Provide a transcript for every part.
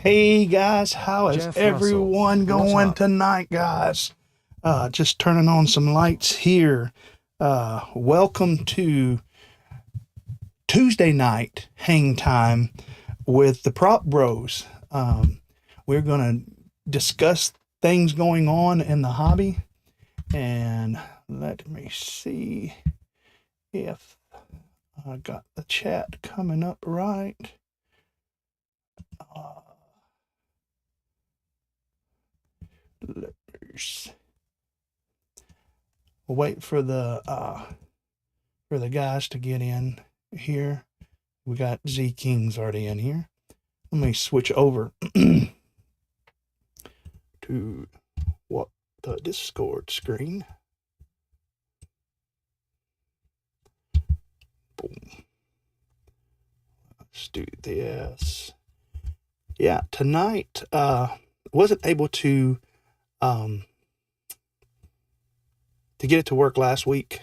Hey guys, how is Jeff Russell, everyone what's going up? tonight, guys? Just turning on some lights here. Welcome to Tuesday night hang time with the Prop Bros. We're going to discuss things going on in the hobby, and let me see if I got the chat coming up right. Let's wait for the guys to get in here. We got ZKing's already in here. Let me switch over to what the Discord screen. Boom. Let's do this. Yeah, tonight wasn't able to get it to work last week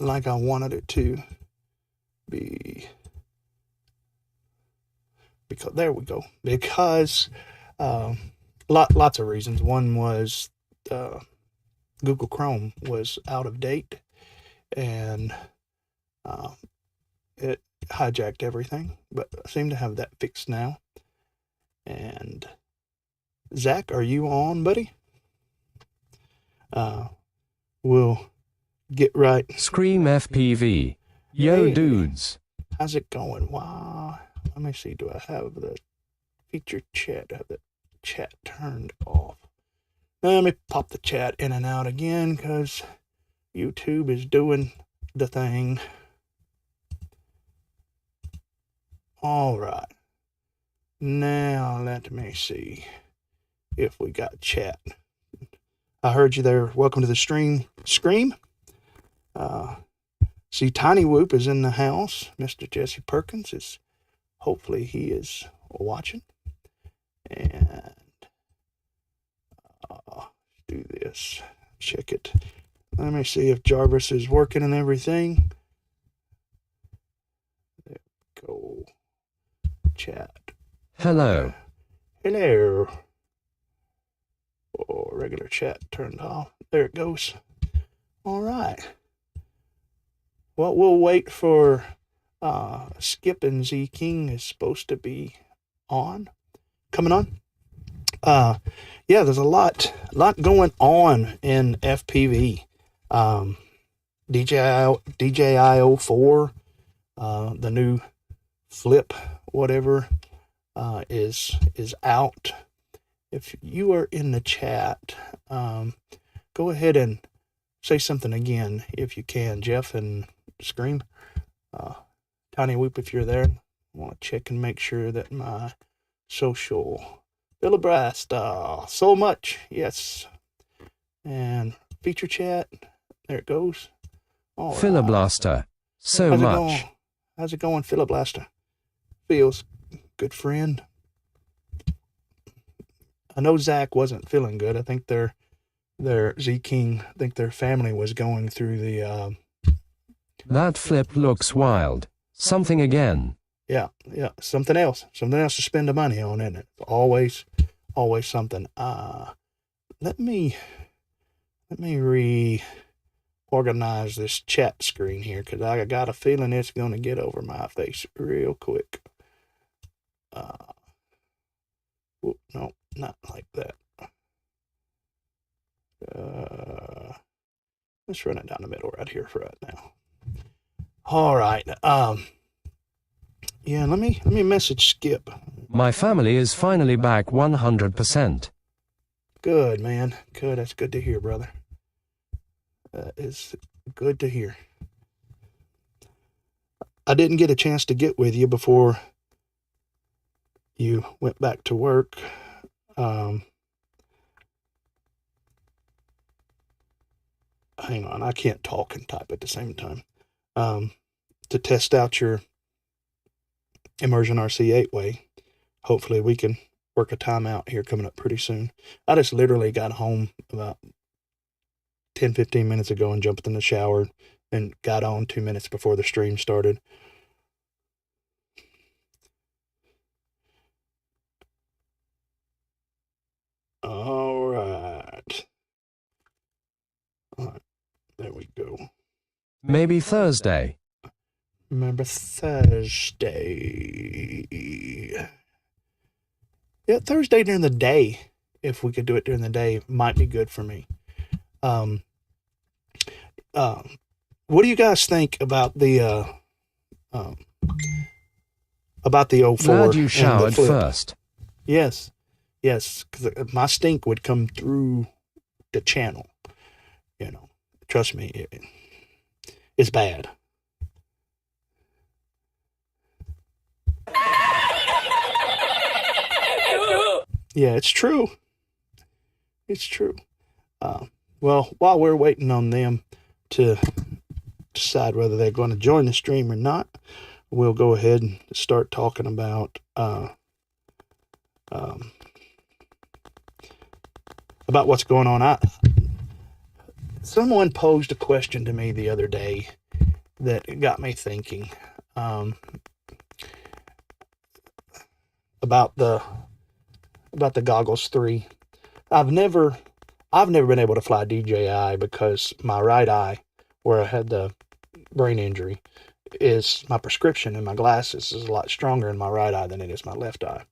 like I wanted it to be, because there we go. Because lots of reasons. One was Google Chrome was out of date, and it hijacked everything. But I seem to have that fixed now. And Zach, are you on, buddy? We'll get right. Scream FPV. Yo, Hey, dudes. how's it going? Wow. Let me see. Do I have the feature chat? I have the chat turned off. Let me pop the chat in and out again because YouTube is doing the thing. All right. Now let me see if we got chat. I heard you there. Welcome to the stream. Scream. See, TinyWhoop is in the house. Mr. Jesse Perkins is, hopefully he is watching. And do this. Check it. Let me see if Jarvis is working and everything. There we go. Chat. Hello. Hello. Oh, regular chat turned off. There it goes. All right. Well, we'll wait for Skip, and ZKing is supposed to be coming on. Yeah, there's a lot going on in FPV. DJI 04, the new flip, whatever, is out. If you are in the chat, go ahead and say something again if you can, Jeff and Scream. TinyWhoop, if you're there, I want to check and make sure that my social Philibrast, so much, yes. And feature chat, there it goes. All Philiblaster. right. So How's much. It going? How's it going, Philiblaster? Feels good, friend. I know Zach wasn't feeling good. I think their ZKing, I think their family was going through the That flip looks wild. Something again. Yeah, something else to spend the money on, isn't it? Always something. Let me reorganize this chat screen here, because I got a feeling it's going to get over my face real quick. No, not like that. Let's run it down the middle right here for right now. All right. Yeah, let me message Skip. My family is finally back 100%. Good, man. Good. That's good to hear, brother. That is good to hear. I didn't get a chance to get with you before you went back to work. Hang on, I can't talk and type at the same time. To test out your Immersion RC 8-way. Hopefully we can work a time out here coming up pretty soon. I just literally got home about 10-15 minutes ago and jumped in the shower and got on 2 minutes before the stream started. Maybe Thursday. Remember Thursday. Yeah, Thursday during the day. If we could do it during the day, might be good for me. What do you guys think about the um, 04 Glad you and the showered flip? first. Yes, because my stink would come through the channel. You know, trust me, it's bad. Yeah, it's true. It's true. Well, while we're waiting on them to decide whether they're going to join the stream or not, we'll go ahead and start talking about what's going on. Someone posed a question to me the other day that got me thinking about the goggles 3. I've never been able to fly DJI because my right eye, where I had the brain injury, is my prescription and my glasses is a lot stronger in my right eye than it is my left eye.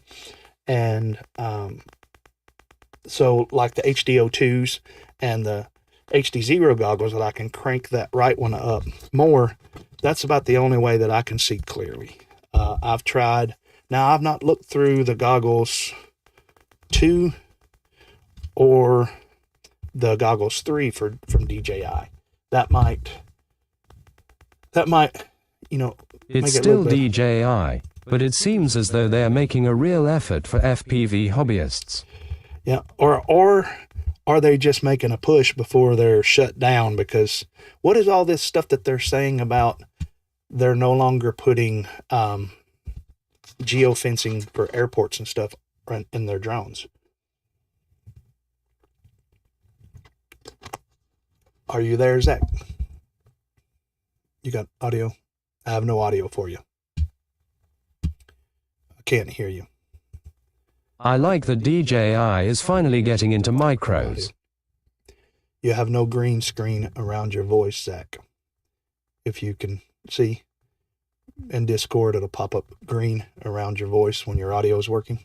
And so like the HDO2s and the HDzero goggles that I can crank that right one up more, that's about the only way that I can see clearly. I've tried. Now, I've not looked through the goggles 2 or the goggles 3 from DJI. That might, you know, It's still DJI, but it seems as though they are making a real effort for FPV hobbyists. Yeah, or are they just making a push before they're shut down? Because what is all this stuff that they're saying about they're no longer putting geofencing for airports and stuff in their drones? Are you there, Zach? You got audio? I have no audio for you. I can't hear you. I like that DJI is finally getting into micros. You have no green screen around your voice, Zach. If you can see in Discord, it'll pop up green around your voice when your audio is working.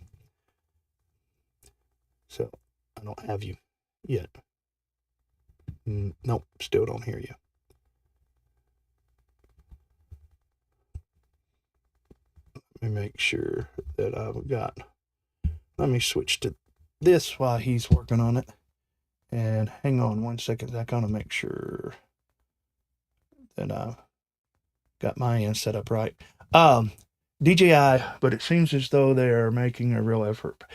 So I don't have you yet. Nope, still don't hear you. Let me make sure that I've got. Let me switch to this while he's working on it. And hang on 1 second. I gotta make sure that I've got my end set up right. DJI, but it seems as though they are making a real effort.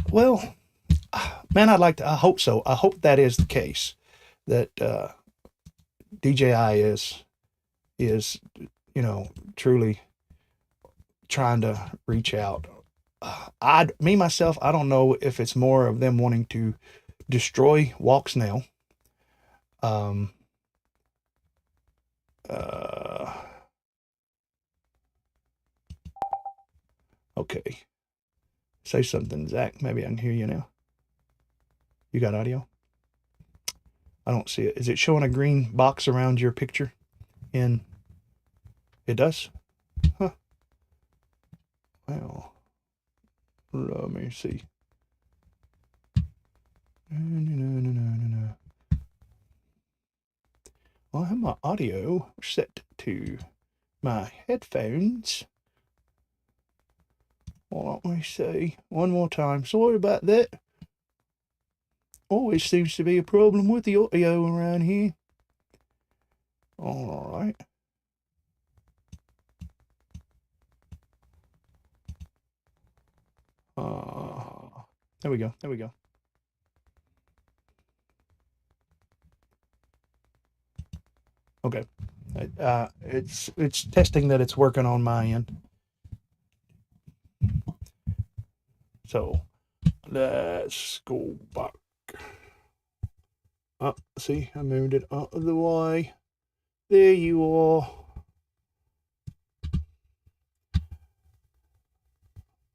Well, man, I hope so. I hope that is the case. That DJI is truly trying to reach out. Myself, I don't know if it's more of them wanting to destroy Walk Snail. Okay. Say something, Zach. Maybe I can hear you now. You got audio? I don't see it. Is it showing a green box around your picture? It does? Huh. Well, let me see. Well, I have my audio set to my headphones. Well, let me see one more time. Sorry about that. Always seems to be a problem with the audio around here. All right. There we go. There we go. Okay. It's testing that it's working on my end. So let's go back. See, I moved it out of the way. There you are.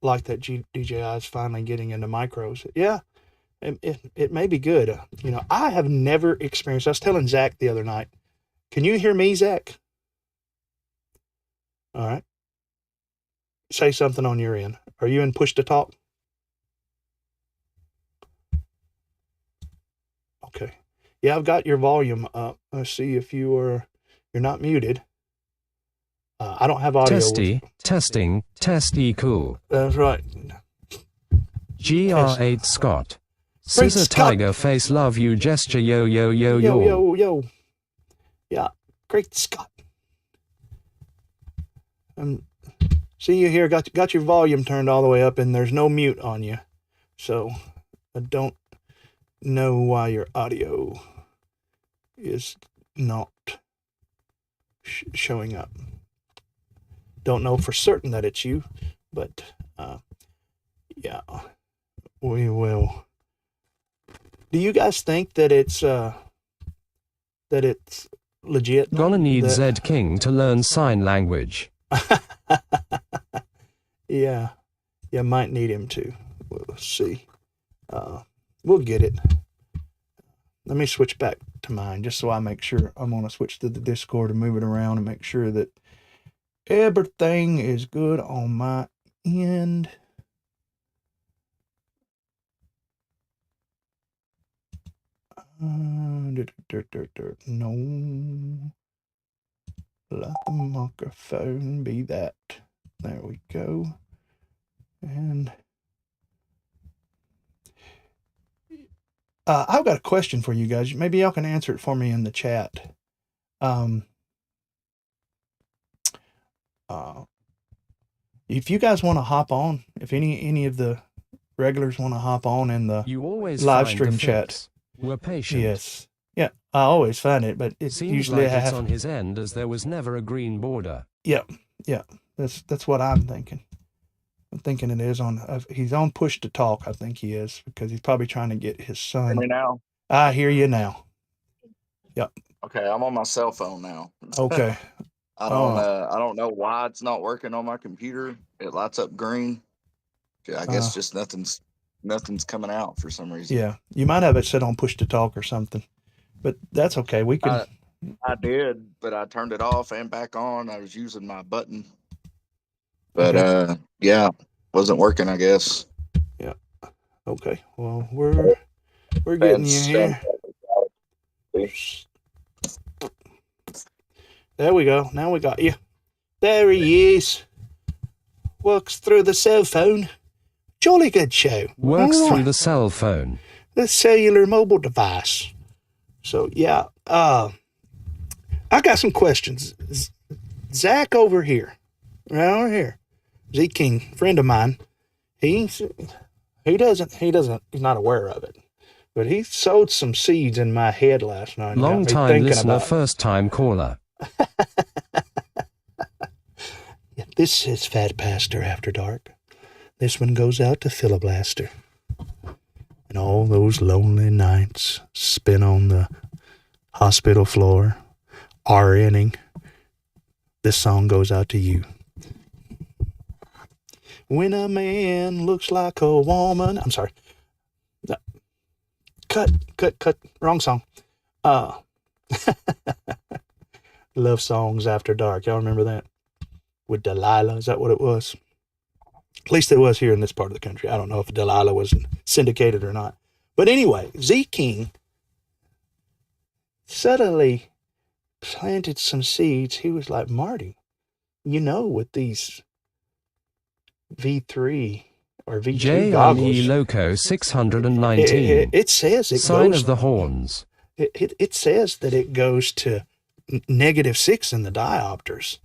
Like that DJI is finally getting into micros. Yeah, it may be good. I have never experienced. I was telling Zach the other night. Can you hear me, Zach? All right. Say something on your end. Are you in push to talk? Okay. Yeah, I've got your volume up. Let's see if you're not muted. I don't have audio. Testy, cool. That's right. GR8 Scott. Great Scissor Scott. tiger face love you gesture yo. Yo. Yeah, great Scott. See you here. Got your volume turned all the way up, and there's no mute on you. So I don't know why your audio is not showing up. Don't know for certain that it's you, but yeah, we will. Do you guys think that it's legit? Gonna need ZKing to learn sign language. Yeah, might need him to. We'll see. We'll get it. Let me switch back to mine just so I make sure. I'm going to switch to the Discord and move it around and make sure that everything is good on my end. No. Let the microphone be that. There we go. And I've got a question for you guys. Maybe y'all can answer it for me in the chat. If you guys want to hop on, if any of the regulars want to hop on in the live stream chat. We're patient. Yes. Yeah, I always find it, but it seems usually like it's on his end, as there was never a green border. Yeah. That's what I'm thinking. I'm thinking it is on. He's on push to talk. I think he is, because he's probably trying to get his son. Hear me now? I hear you now. Yep. Okay, I'm on my cell phone now. Okay. I don't know why it's not working on my computer. It lights up green. I guess just nothing's coming out for some reason. Yeah, you might have it set on push to talk or something, but that's okay. We can. I did, but I turned it off and back on. I was using my button, but yeah, wasn't working, I guess. Yeah. Okay. Well, we're getting you here. There we go. Now we got you. There he is. Works through the cell phone. Jolly good show. Works through the cell phone. The cellular mobile device. So, yeah. I got some questions. Zach over here. Right over here. ZKing, friend of mine. He's not aware of it. But he sowed some seeds in my head last night. Long time listener, first time caller. This is PhatPastor After Dark. This one goes out to Philiblaster. And all those lonely nights spent on the hospital floor, RNing. This song goes out to you. When a man looks like a woman. I'm sorry. Cut. Wrong song. Love Songs After Dark. Y'all remember that? With Delilah. Is that what it was? At least it was here in this part of the country. I don't know if Delilah was syndicated or not. But anyway, ZKing suddenly planted some seeds. He was like, Marty, with these V3 or V2 goggles. Loco 619. It says it Sign goes, of the horns. It says that it goes to -6 in the diopters.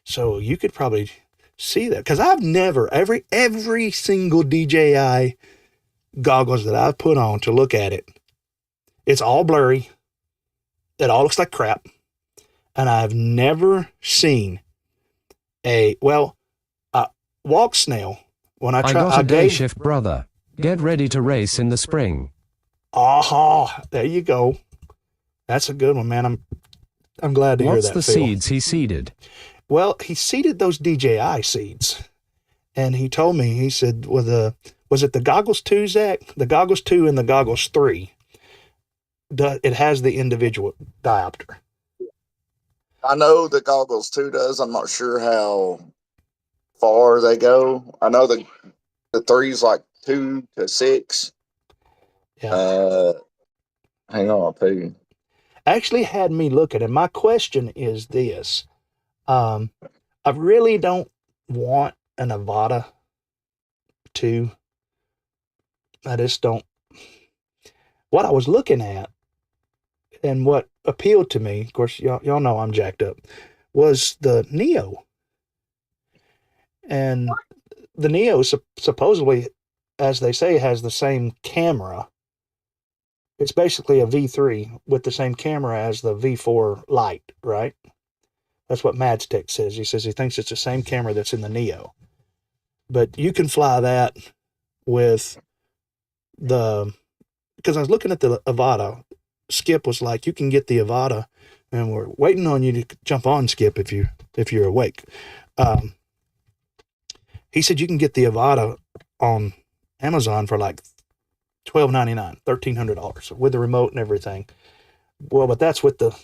So you could probably see that, because I've never, every single DJI goggles that I've put on to look at it, it's all blurry. It all looks like crap. And I've never seen a walk snail. When I got a day shift, brother. Get ready to race in the spring. Aha, there you go. That's a good one, man. I'm glad to hear that. What's the seeds he seeded? Well, he seeded those DJI seeds. And he told me, he said, was it the Goggles 2, Zach? The Goggles 2 and the Goggles 3. It has the individual diopter. I know the goggles 2 does. I'm not sure how far they go. I know the 3's like 2 to 6. Yeah. Hang on, I'll tell you. Actually had me looking, and my question is this. I really don't want an Avata 2. I just don't. What I was looking at and what appealed to me, of course, y'all know I'm jacked up, was the Neo. And the Neo supposedly, as they say, has the same camera. It's basically a V3 with the same camera as the V4 Lite, right? That's what Madstech says. He says he thinks it's the same camera that's in the Neo. But you can fly that with the, because I was looking at the Avata. Skip was like, you can get the Avata, and we're waiting on you to jump on, Skip, if you're awake. He said you can get the Avata on Amazon for like $1,299, $1,300 with the remote and everything. Well, but that's with the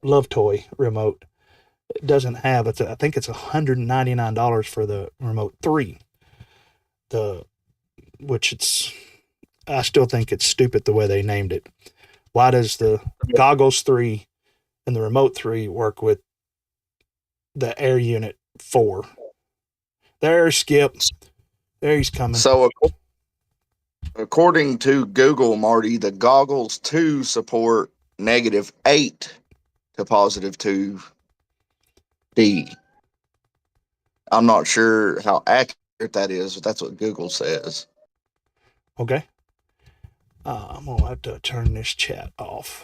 Love Toy remote. It doesn't have it. I think it's $199 for the remote 3. Which I still think it's stupid the way they named it. Why does the goggles 3 and the remote 3 work with the Air Unit 4? There's Skip. There he's coming. So, according to Google, Marty, the goggles 2 support -8 to +2D. I'm not sure how accurate that is, but that's what Google says. Okay. I'm going to have to turn this chat off.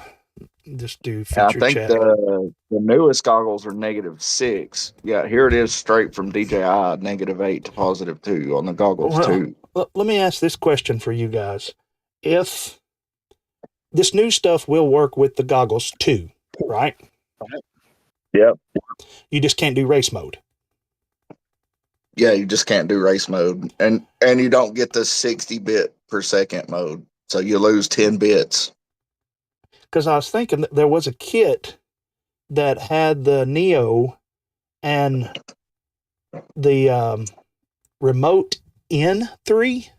Just do And I feature think chat. the newest goggles are -6. Yeah, here it is straight from DJI, -8 to +2 on the goggles 2. Let me ask this question for you guys. If this new stuff will work with the goggles 2, right? Yep. You just can't do race mode. Yeah, you just can't do race mode, and you don't get the 60 bit per second mode, so you lose 10 bits. Because I was thinking that there was a kit that had the Neo and the remote N3.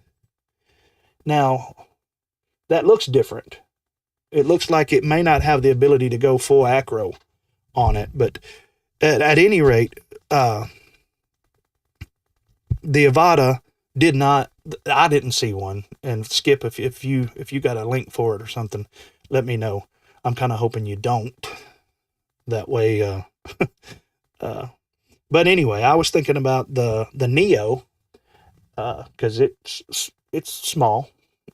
Now, that looks different. It looks like it may not have the ability to go full acro on it, but at any rate, the Avata did not. I didn't see one. And Skip, if you got a link for it or something, let me know. I'm kind of hoping you don't. That way, but anyway, I was thinking about the Neo because it's small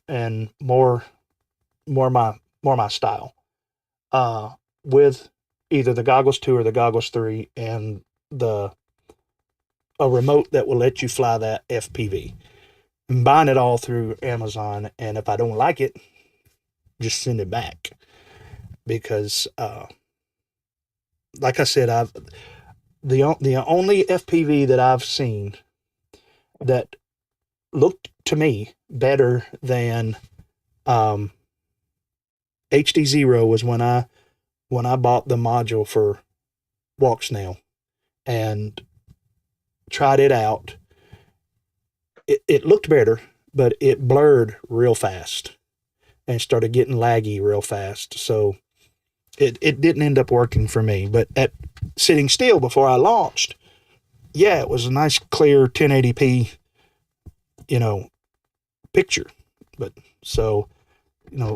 and more my style. With either the goggles 2 or the goggles 3 and a remote that will let you fly that FPV. I'm buying it all through Amazon, and if I don't like it, just send it back. Because like I said, the only FPV that I've seen that looked to me better than HDzero was when I bought the module for Walk Snail and tried it out. It looked better, but it blurred real fast and started getting laggy real fast. So it didn't end up working for me. But at sitting still before I launched, yeah, it was a nice clear 1080p, picture. But so,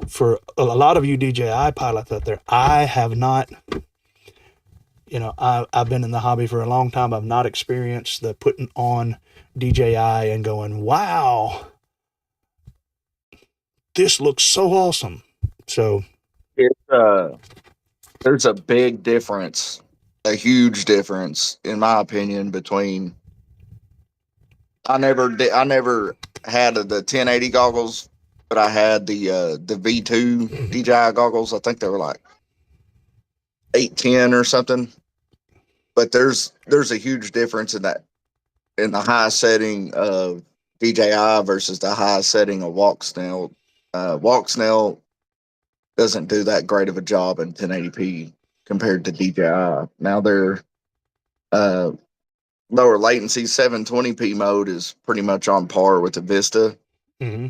for a lot of you DJI pilots out there, I have not, I've been in the hobby for a long time. I've not experienced the putting on DJI and going, wow, this looks so awesome. So There's a big difference, a huge difference, in my opinion, between. I never had the 1080 goggles, but I had the V2 DJI goggles. I think they were like 810 or something. But there's a huge difference in that, in the high setting of DJI versus the high setting of Walk Snail. Walk Snail doesn't do that great of a job in 1080p compared to DJI. Now their lower latency 720p mode is pretty much on par with the Vista. Mm-hmm.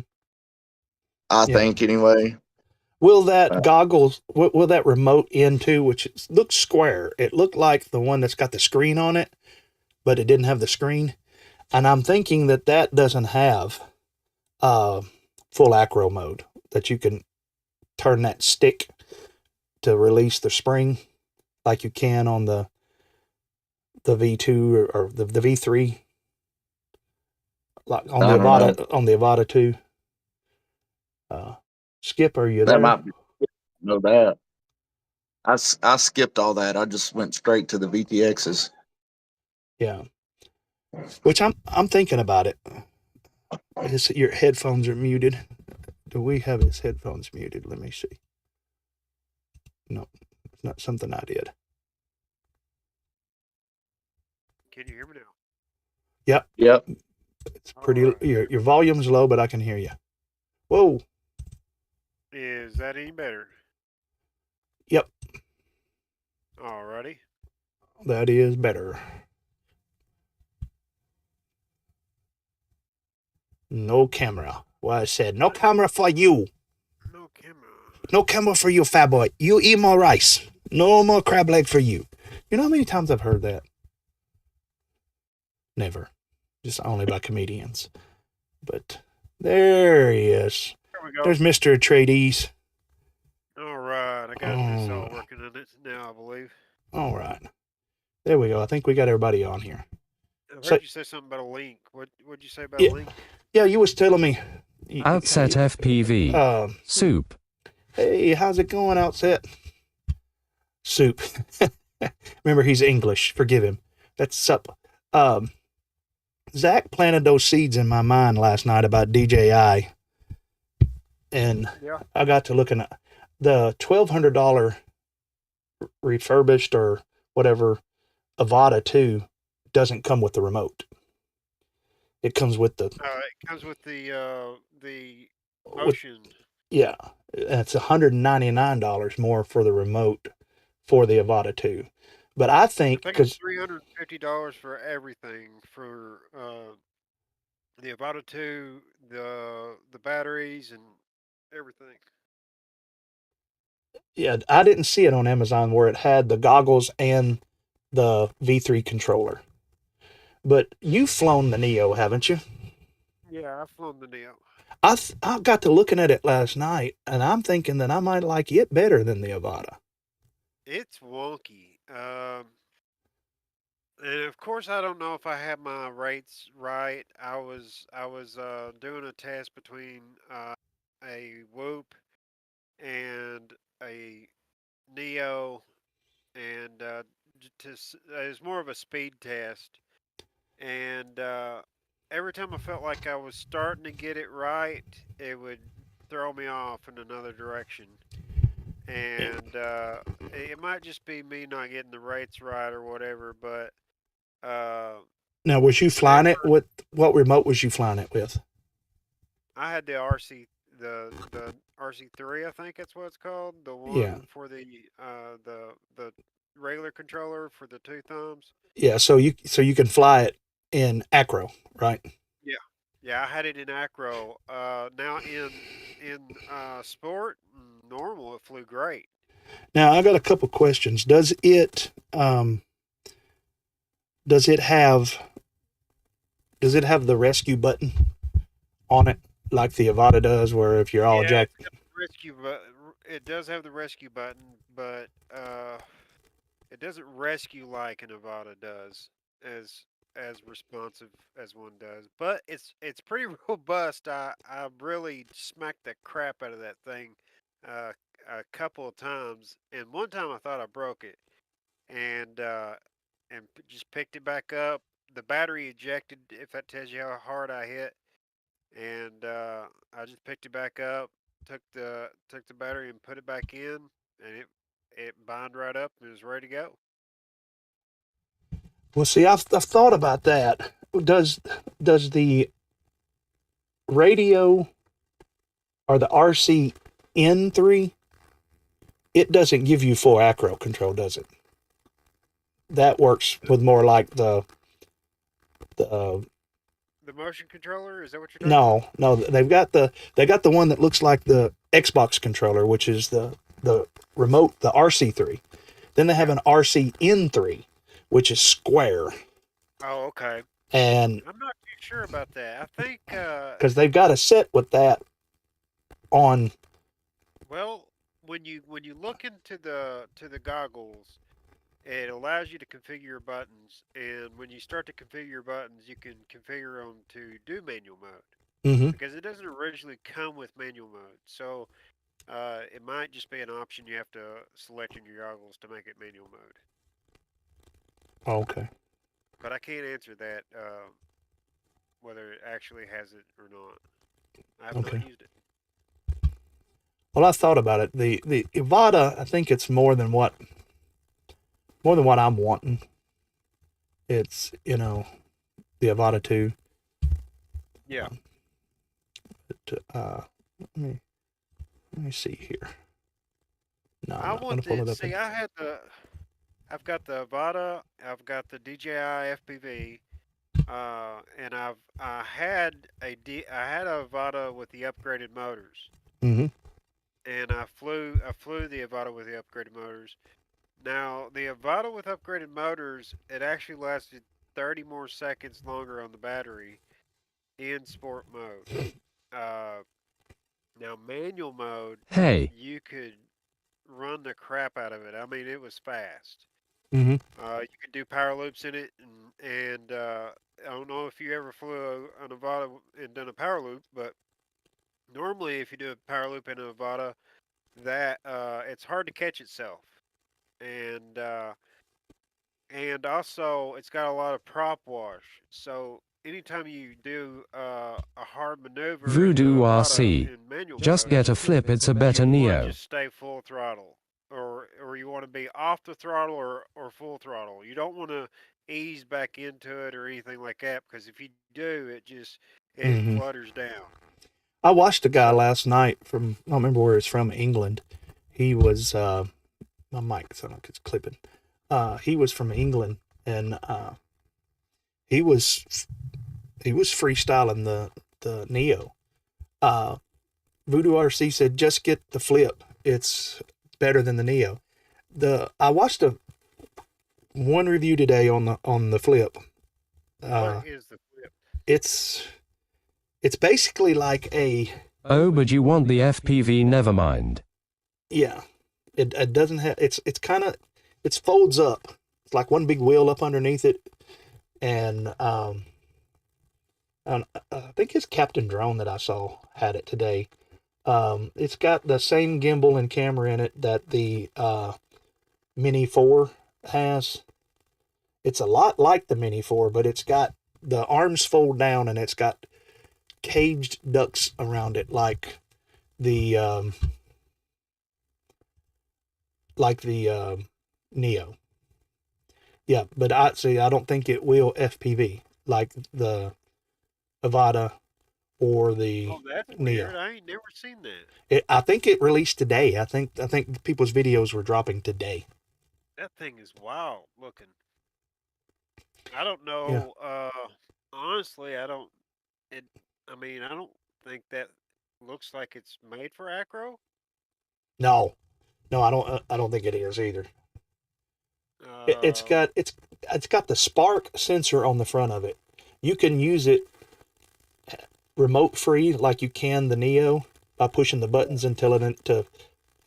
I think anyway. Will that goggles, will that remote into, which looks square, it looked like the one that's got the screen on it, but it didn't have the screen. And I'm thinking that doesn't have full acro mode, that you can turn that stick to release the spring like you can on the V2 or the V3, like on the Avata 2. Skip, are you there? That might be, know that. I skipped all that. I just went straight to the VTXs. Yeah. Which I'm thinking about it. Your headphones are muted. Do we have his headphones muted? Let me see. No, it's not something I did. Can you hear me now? Yep. Yep. It's pretty. Right. Your volume's low, but I can hear you. Whoa. Is that any better? Yep. Alrighty. That is better. No camera. Well, I said no camera for you. No camera. No camera for you, fat boy. You eat more rice. No more crab leg for you. You know how many times I've heard that? Never. Just only by comedians. But there he is. There we go. There's Mr. Atreides. All right. I got this all working on it now, I believe. All right. There we go. I think we got everybody on here. I heard you say something about a link. What'd you say about a link? Yeah, you was telling me. Outset FPV. Soup. Hey, how's it going, Outset? Soup. Remember, he's English. Forgive him. That's sup. Zach planted those seeds in my mind last night about DJI. And I got to looking at the $1,200 refurbished or whatever Avata 2 doesn't come with the remote. It comes with the. It comes with the motion. Yeah, it's $199 more for the remote for the Avata 2. But I think it's $350 for everything for the Avata 2, the batteries and everything. Yeah, I didn't see it on Amazon where it had the goggles and the V3 controller. But you've flown the Neo, haven't you? Yeah, I've flown the Neo. I got to looking at it last night, and I'm thinking that I might like it better than the Avata. It's wonky. And of course, I don't know if I have my rates right. I was doing a test between a Whoop and a Neo, and it was more of a speed test. And every time I felt like I was starting to get it right, it would throw me off in another direction. And it might just be me not getting the rates right or whatever, but now, was you flying it with what remote was you flying it with? I had the the RC3, I think that's what it's called, the one for the regular controller for the 2 thumbs. Yeah, so you can fly it in acro, right? Yeah, I had it in acro. Now in sport normal, it flew great. Now I got a couple questions. Does it have the rescue button on it like the Avata does, where if you're all jacked? It does have the rescue button, but it doesn't rescue like an Avata does, as responsive as one does. But it's pretty robust. I really smacked the crap out of that thing a couple of times, and one time I thought I broke it, and just picked it back up. The battery ejected, if that tells you how hard I hit, and I just picked it back up, took the battery and put it back in, and it bound right up and it was ready to go. Well, see, I've thought about that. Does the radio or the RC N3 it doesn't give you full acro control, does it? That works with more like the The motion controller, is that what you're talking about? no, they got the one that looks like the Xbox controller, which is the remote, the RC3. Then they have Yeah. an RCN3, which is square, Oh, okay. and I'm not too sure about that. I think, because they've got a set with that on. well, when you look into the goggles, it allows you to configure your buttons, and when you start to configure your buttons, you can configure them to do manual mode Mm-hmm. because it doesn't originally come with manual mode. So it might just be an option you have to select in your goggles to make it manual mode. Okay. But I can't answer that whether it actually has it or not. I have not Okay. used it. Well, I thought about it. The Ivada, I think it's more than what I'm wanting. It's the Ivada 2. Yeah. Let me see here. No, I'm I not gonna want pull the it up. see. I've got the Avada. I've got the DJI FPV. And I had a Avata with the upgraded motors, Mm-hmm. and I flew the Avata with the upgraded motors. Now the Avata with upgraded motors, it actually lasted 30 more seconds longer on the battery in sport mode. Uh, Now manual mode, Hey, you could run the crap out of it. I mean, it was fast. Mm-hmm. You could do power loops in it, and I don't know if you ever flew a Nevada and done a power loop, but normally if you do a power loop in a Nevada, that it's hard to catch itself, and uh, and also it's got a lot of prop wash. So anytime you do a hard maneuver in Voodoo the Nevada RC. in manual Just mode, get a flip, it's a you better want to Neo. just stay full throttle, or you want to be off the throttle or full throttle. You don't want to ease back into it or anything like that because if you do, it Mm-hmm. flutters down. I watched a guy So last night from, I don't remember where he's from, England. He was my mic sounded like it's clipping. He was from England, and he was he was freestyling the Neo. Uh, Voodoo RC said, just get the flip. It's better than the Neo. I watched one review today on the flip. what Uh, is the flip? it's it's basically like a, Oh, but you want the FPV, never mind. yeah. It doesn't have, it's kind of, it folds up. It's like one big wheel up underneath it, and I think it's Captain Drone that I saw had it today. It's got the same gimbal and camera in it that the Mini 4 has. It's a lot like the Mini 4, but it's got the arms fold down and it's got caged ducts around it the um, like the Neo. Yeah, but I don't think it will FPV like the Avata or the Oh, that's Neo. weird. I ain't never seen that. I think it released today. I think people's videos were dropping today. That thing is wild looking. I don't Yeah. know. Honestly, I don't. It. I mean, I don't think that looks like it's made for acro. No, no, I don't think it is either. It, it's Uh, got it's it's got the spark sensor on the front of it. You can use it remote free like you can the Neo by pushing the buttons and telling it to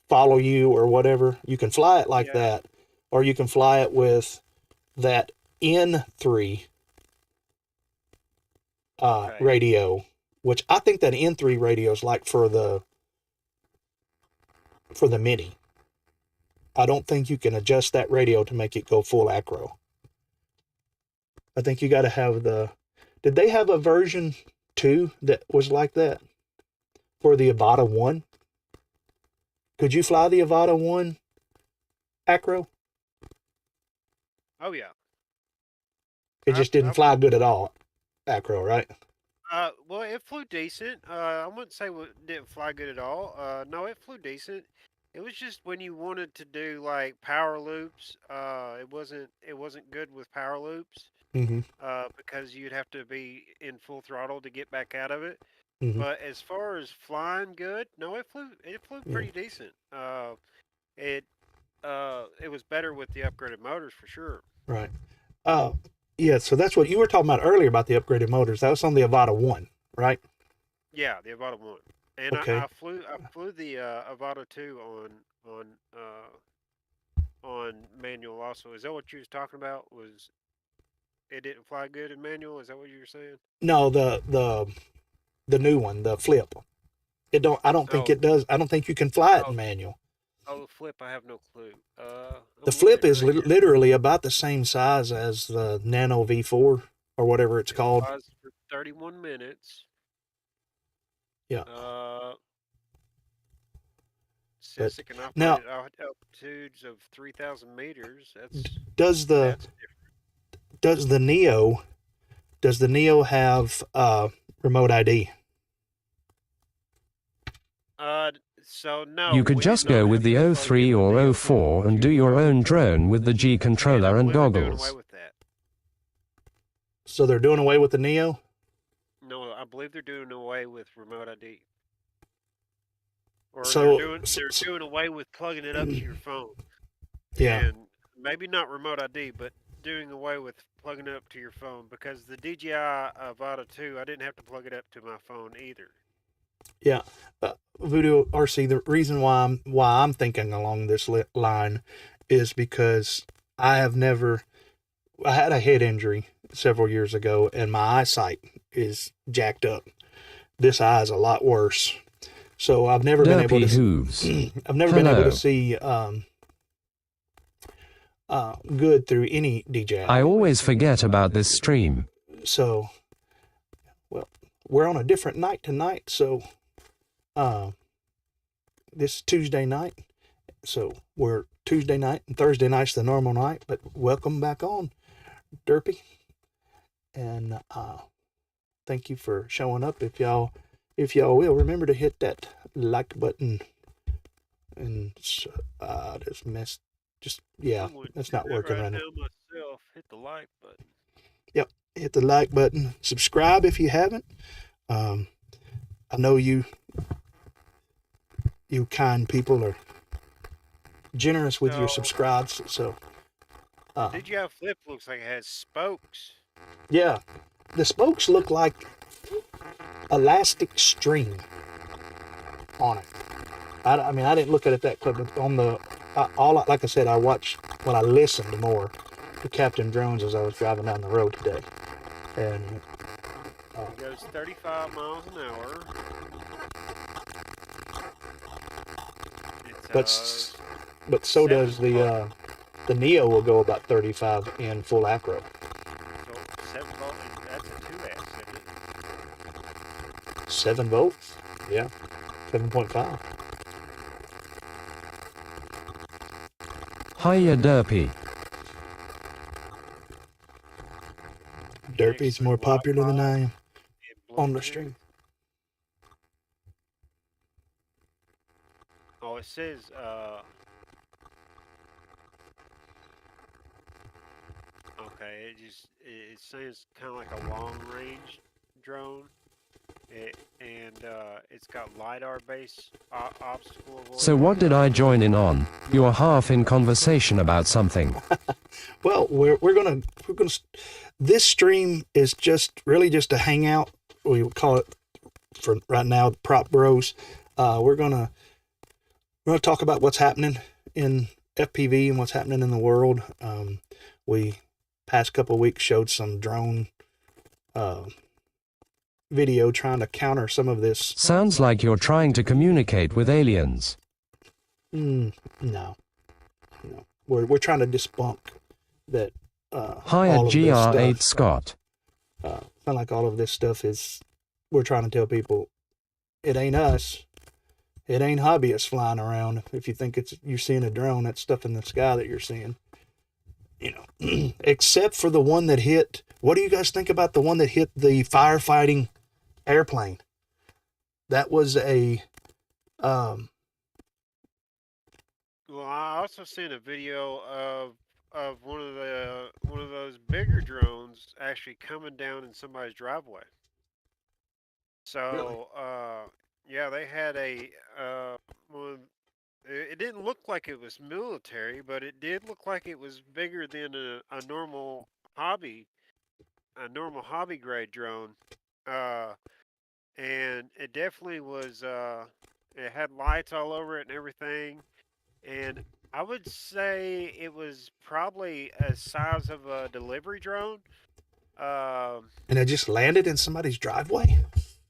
follow you or whatever. You can fly it like yeah. that, or you can fly it with that N3 Okay. radio, which I think that N3 radio is like for the Mini. I don't think you can adjust that radio to make it go full acro. I think you got to have the. Did they have a version 2 that was like that for the Avata 1? Could you fly the Avata 1 acro? Oh yeah. It just didn't I've fly flown. good at all acro, right? Well, it flew decent. I wouldn't say it didn't fly good at all. No, it flew decent. It was just when you wanted to do like power loops, it wasn't good with power loops, Mm-hmm. because you'd have to be in full throttle to get back out of it. Mm-hmm. But as far as flying good, no, it flew Yeah. pretty decent. It it was better with the upgraded motors for sure. Right. Uh, yeah. So that's what you were talking about earlier about the upgraded motors. That was on the Avata 1, right? Yeah, the Avata one, and I, Okay. I flew I flew the Avata two on manual also. Is that what you was talking about? Was it didn't fly good in manual? Is that what you were saying? No, the new one, the Flip. It don't. I don't think Oh, it does. I don't think you can fly it oh, in manual. oh, flip! I have no clue. The I'm looking Flip at it is right here. literally about the same size as the Nano V4 or whatever it's It called. flies for 31 minutes. Yeah. Uh, But says it can operate now, at altitudes of 3,000 meters. That's does the that's does the Neo does the Neo have remote ID? uh. So no, You could we did just not go with have the to plug in O3 the or Neo O4 and do to your own drone with the G and I controller and believe they're doing away goggles. with that. So they're doing away with the Neo. No, I believe they're doing away with remote ID, or they're So, doing they're doing away with plugging it up to your phone, yeah, and maybe not remote ID, but doing away with plugging it up to your phone because the DJI Avata 2, I didn't have to plug it up to my phone either. yeah. Voodoo RC. The reason why I'm thinking along this line is because I have never. I had a head injury several years ago, and my eyesight is jacked up. This eye is a lot worse. So I've never been able Derpy to. hooves. I've never been able to Hello. see good through any DJI. I always forget about this stream. So, well, we're on a different night tonight. So, this Tuesday night. So we're Tuesday night and Thursday night's the normal night. But welcome back on, Derpy, and thank you for showing up. If y'all will remember to hit that like button and just messed. Just yeah, I'm going to that's do not that working right right now. now myself. Hit the like button. Yep, hit the like button. Subscribe if you haven't. I know you kind people are generous with your So subscribes. So the DJI Flip looks like it has spokes. yeah, the spokes look like elastic string on it. I mean, I didn't look at it that close, but on the like I said, I listened more to Captain Drones as I was driving down the road today, and It goes 35 miles an hour. It's but so does 7 volt. the Neo will go about 35 in full acro. So 7 volt. That's a 2S, isn't it? 7 volts, yeah, 7.5. Hiya Derpy. Derpy's more popular than I am And on the Bluetooth. stream. Oh, it says okay. It says kind of like a long range drone. It's got lidar based obstacle avoidance. So what did I join in on? You're half in conversation about something. Well, we're gonna this stream is just really just a hangout. We would call it for right now, Prop Bros. We're gonna talk about what's happening in FPV and what's happening in the world. We past couple of weeks showed some drone video trying to counter some of this. Sounds like you're trying to communicate with aliens. No. We're trying to debunk that. Hiya all of this GR8 stuff, Scott. kind of like all of this stuff is. We're trying to tell people, it ain't us. It ain't hobbyists flying around. If you think you're seeing a drone, that's stuff in the sky that you're seeing. Except for the one that hit. What do you guys think about the one that hit the firefighting airplane? That was a Well, I also seen a video of one of those bigger drones actually coming down in somebody's driveway. Really? So, yeah, they had one. It didn't look like it was military, but it did look like it was bigger than a normal hobby grade drone. Uh, and it definitely was. It had lights all over it and everything. And I would say it was probably a size of a delivery drone. Um, And it just landed in somebody's driveway?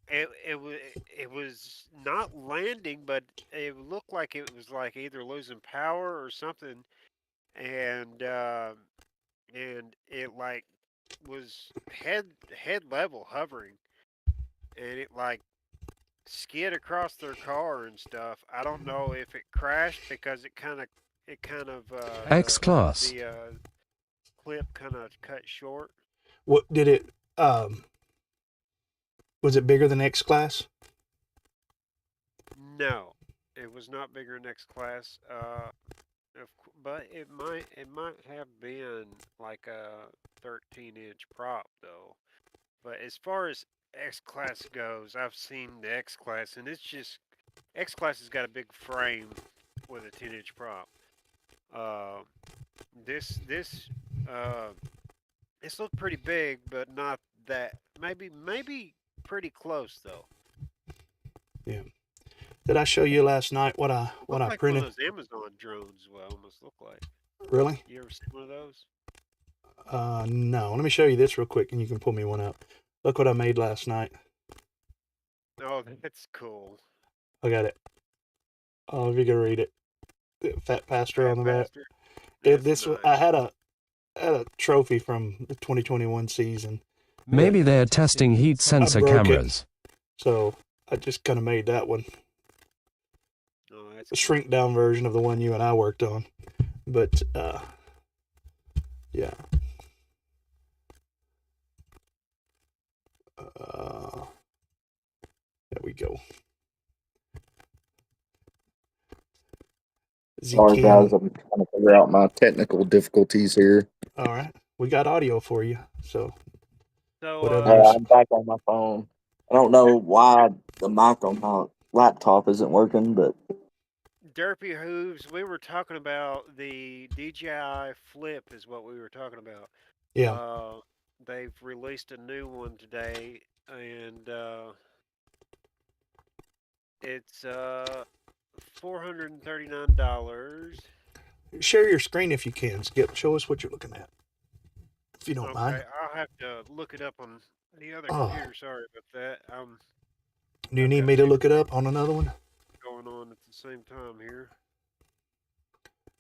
it was not landing, but it looked like it was like either losing power or something, and and it like was head level hovering, and it like skid across their car and stuff. I don't know if it crashed because it kind of X class. the clip kind of cut short. What did it? Was it bigger than X class? No, it was not bigger next class. But it might have been like a 13-inch prop though. But as far as X class goes, I've seen the X class, and it's just X class has got a big frame with a 10-inch prop. Uh, this uh, this looked pretty big, but not that. Maybe pretty close though. Yeah. Did I show you last night what I Looked like one of printed? those Amazon drones. Well, almost look like. Really? You ever seen one of those? No. Let me show you this real quick, and you can pull me one up. Look what I made last night. Oh, that's cool. I got it. Oh, if you can read it, PhatPastor on the back. PhatPastor. This That's I nice. had a trophy from the 2021 season. Maybe they're testing heat sensor broke it. cameras. So I just kind of made that one, Oh, that's a cool. shrink down version of the one you and I worked on. But yeah. There we go. Sorry, guys, ZKing. I'm trying to figure out my technical difficulties here. All right, we got audio for you. So So, whatever's I'm back on my phone. I don't know why the mic on my laptop isn't working, but Derpy Hooves, we were talking about the DJI Flip, is what we were talking about. yeah. They've released a new one today, and it's $439. Share your screen if you can. Show us what you're looking at, if you don't mind. Okay, I'll have to look it up on the other Oh, computer. Sorry about that. do you I've need got me to two look it up on another one? going on at the same time here.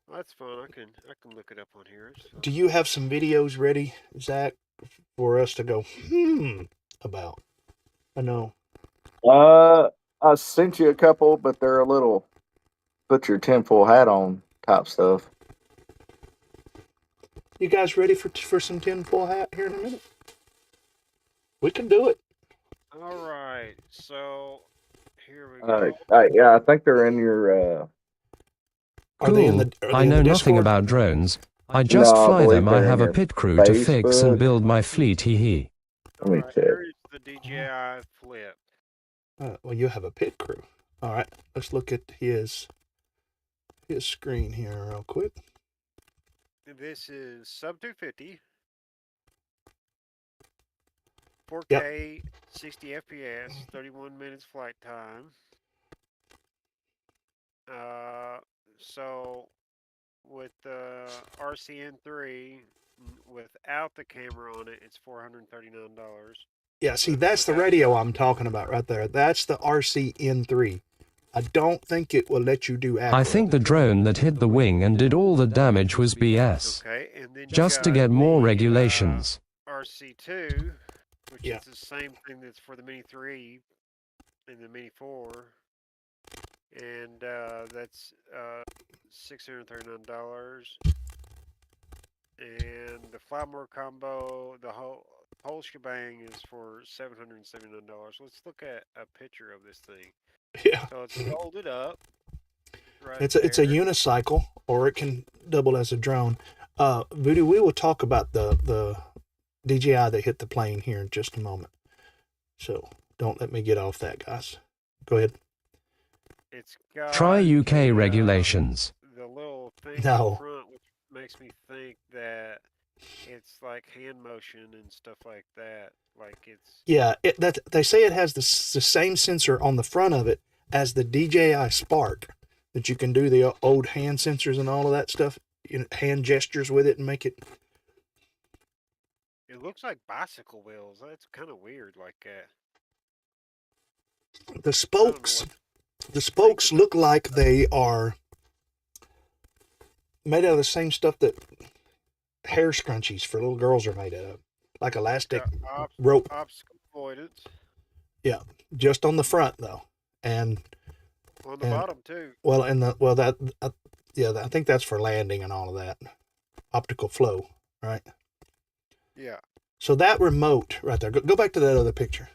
Well, that's fine. I can look it up on here. Do you have some videos ready, Zach, for us to go about? I know. I sent you a couple, but they're a little put your tinfoil hat on type stuff. You guys ready for some tinfoil hat here in a minute? We can do it. All right. So here we go. Yeah, I think they're in your. Are they in Cool. the? Are I they in know the nothing Discord? about drones. I just No, I fly believe them. I they're in have a your pit crew to fix and Facebook. build my fleet. Hee hee. Let me All right. check. Here is the DJI Flip. Well, you have a pit crew. All right. Let's look at his screen here real quick. This is sub 250, Yep. 4K, 60 FPS, 31 minutes flight time. So with the RCN3 without the camera on it, it's $439. Yeah, see, But that's the without radio I'm talking about right there. That's the RCN3. I don't think it will let you do acro. I think the drone that hit the wing and did all the damage was BS. Okay, and then you Just to got get more the, regulations. RC2, which Yeah. is the same thing that's for the Mini 3 and the Mini 4, and that's $639. And the Flymore combo, the whole shebang is for $779. Let's look at a picture of this thing. Yeah. So it's folded up. right It's a there. unicycle, or it can double as a drone. Voodoo, we will talk about the DJI that hit the plane here in just a moment. So don't let me get off that, guys. Go ahead. It's got Try UK the regulations. the little thing up No. front, which makes me think that it's like hand motion and stuff like that. Like it's Yeah, that they say it has the same sensor on the front of it as the DJI Spark, that you can do the old hand sensors and all of that stuff, hand gestures with it and make it. it looks like bicycle wheels. That's kind of weird, like that. The I don't know spokes, what the to think spokes about. look like they are made out of the same stuff that hair scrunchies for little girls are made out of, like elastic Got rope. obstacle avoidance Yeah, just on the front though, and on the and bottom too. well, and the well that yeah, I think that's for landing and all of that, optical flow, right? Yeah, So that remote right there, go back to that other picture.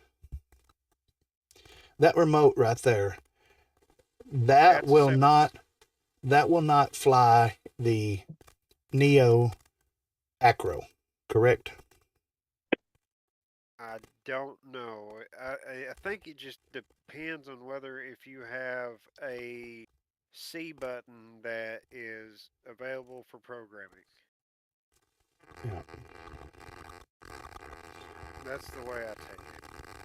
That remote right there, that that's a will separate. not fly the Neo Acro, correct? I don't know. I think it just depends on whether if you have a C button that is available for programming. Yeah. That's the way I take it.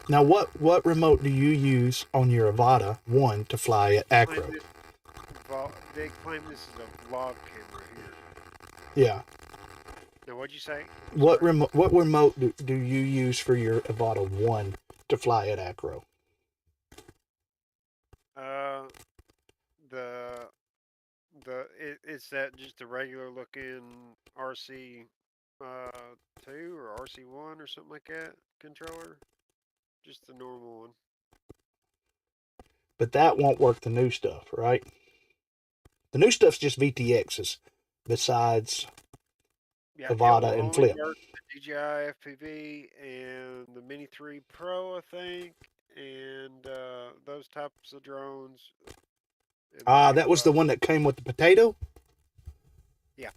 Now, what remote do you use on your Avata 1 to fly at Claim Acro? this, they claim this is a vlog camera here. Yeah. Now, what'd you say? What Sorry. remote do you use for your Avata 1 to fly at Acro? Uh, the it's that just a regular looking RC 2 or RC 1 or something like that controller. Just the normal one. But that won't work the new stuff, right? The new stuff's just VTXs besides Yeah, it will Avata and only Flip. work with the DJI FPV and the Mini 3 Pro, I think, and those types of drones. I believe. That was the one that came with the potato? Yeah,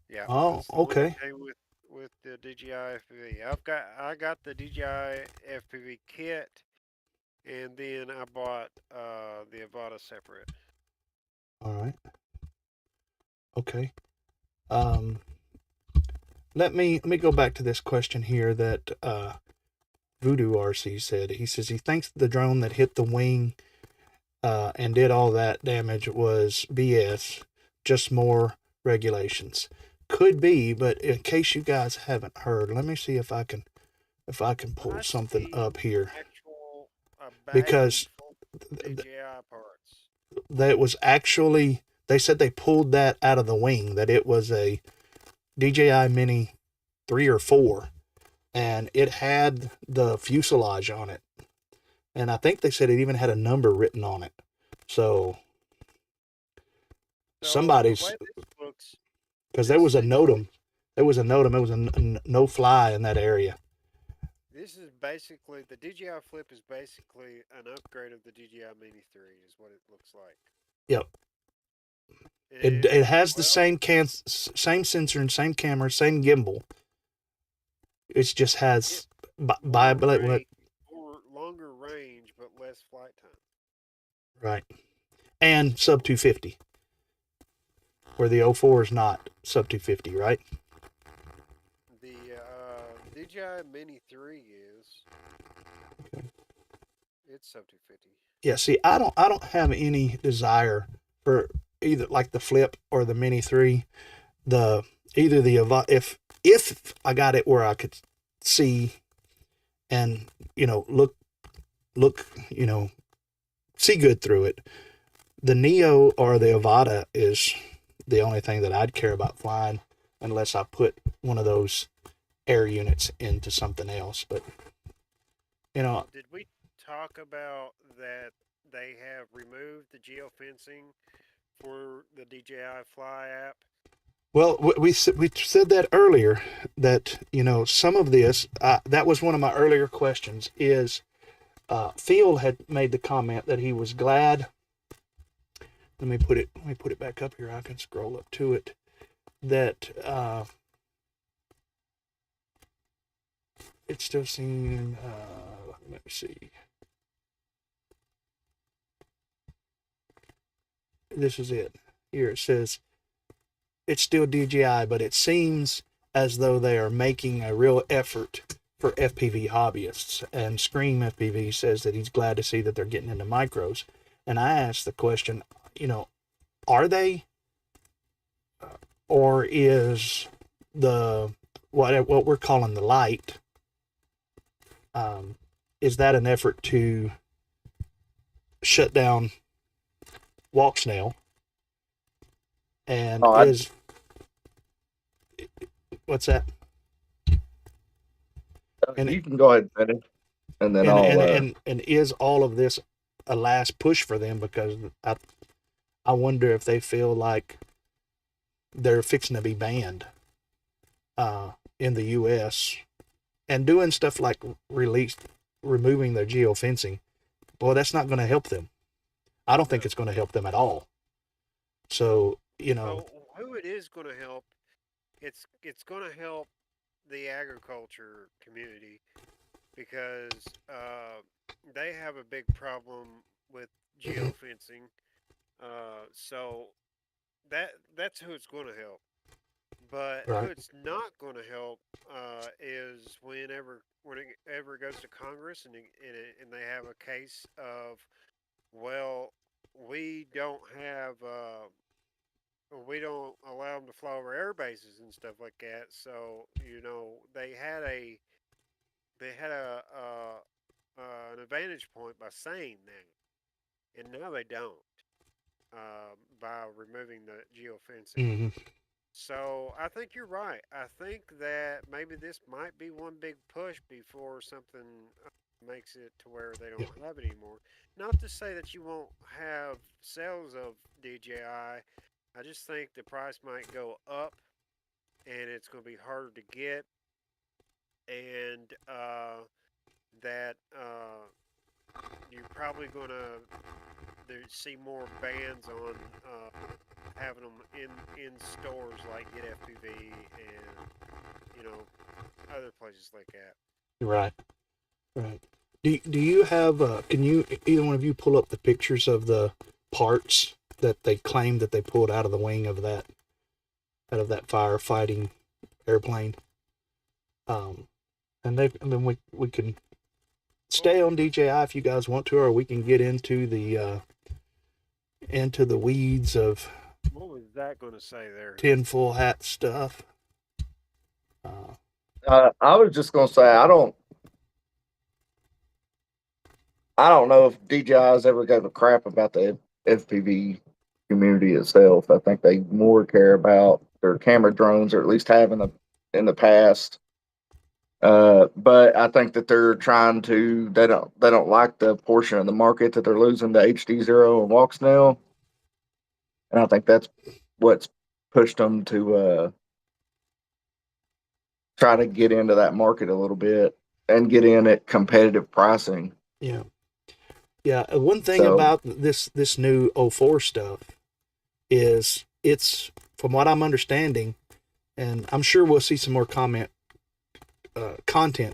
yeah, Oh, that's the one okay. that came with the DJI FPV. I got the DJI FPV kit, and then I bought the Avata separate. All right. Okay. Um, let me go back to this question here that Voodoo RC said. He says he thinks the drone that hit the wing and did all that damage was BS, just more regulations. Could be, but in case you guys haven't heard, let me see if I can pull I something see up here, actual a baggie because full of DJI parts. that was actually, they said they pulled that out of the wing, that it was a DJI Mini 3 or 4, and it had the fuselage on it. And I think they said it even had a number written on it. So So somebody's, the way this looks, because there was a thing NOTAM. There was a NOTAM. It was a no fly in that area. this is basically the DJI Flip is basically an upgrade of the DJI Mini 3, is what it looks like. Yep. And It has the well, same sensor and same camera, same gimbal. It just it has more what range, more longer range, but less flight time. right, and sub 250, where the O4 is not sub 250, right? The DJI Mini 3 is. Okay. It's sub 250. Yeah. See, I don't have any desire for either like the Flip or the Mini 3. Either the if I got it where I could see and look see good through it, the Neo or the Avata is the only thing that I'd care about flying, unless I put one of those air units into something else. But Did we talk about that they have removed the geofencing for the DJI Fly app? well, we said that earlier, that some of this, that was one of my earlier questions, is Phil had made the comment that he was glad let me put it back up here. I can scroll up to it. That it's still seen. Let me see. This is it. Here it says it's still DJI, but it seems as though they are making a real effort for FPV hobbyists. And Scream FPV says that he's glad to see that they're getting into micros. And I asked the question, are they, or is the what we're calling the light, is that an effort to shut down walk snail? And what's that? And you can go ahead and finish, and then and is all of this a last push for them? Because I wonder if they feel like they're fixing to be banned in the U.S. and doing stuff like removing their geofencing. Boy, that's not going to help them. I don't think it's going to help them at all. So, who it is going to help, it's going to help the agriculture community, because they have a big problem with geofencing. So that's who it's going to help. But right. who it's not going to help is whenever it goes to Congress and they have a case of, well, we don't allow them to fly over air bases and stuff like that. So they had an advantage point by saying that, and now they don't, by removing the geofencing. Mm-hmm. So I think you're right. I think that maybe this might be one big push before something makes it to where they don't have it anymore. Not to say that you won't have sales of DJI. I just think the price might go up, and it's going to be harder to get, and that you're probably going to see more bans on having them in stores like Get FPV and other places like that. Right. Do you have? Can you either one of you pull up the pictures of the parts that they claim that they pulled out of the wing of that firefighting airplane? And then we can stay on DJI if you guys want to, or we can get into the weeds of what was that going to say there? tinfoil hat stuff. I was just gonna say I don't know if DJI's ever gave a crap about the FPV community itself. I think they more care about their camera drones, or at least have in the past. But I think that they're trying to. They don't like the portion of the market that they're losing to HDzero and walk snail, and I think that's what's pushed them to try to get into that market a little bit and get in at competitive pricing. Yeah. One thing about this new 04 stuff is it's, from what I'm understanding, and I'm sure we'll see some more content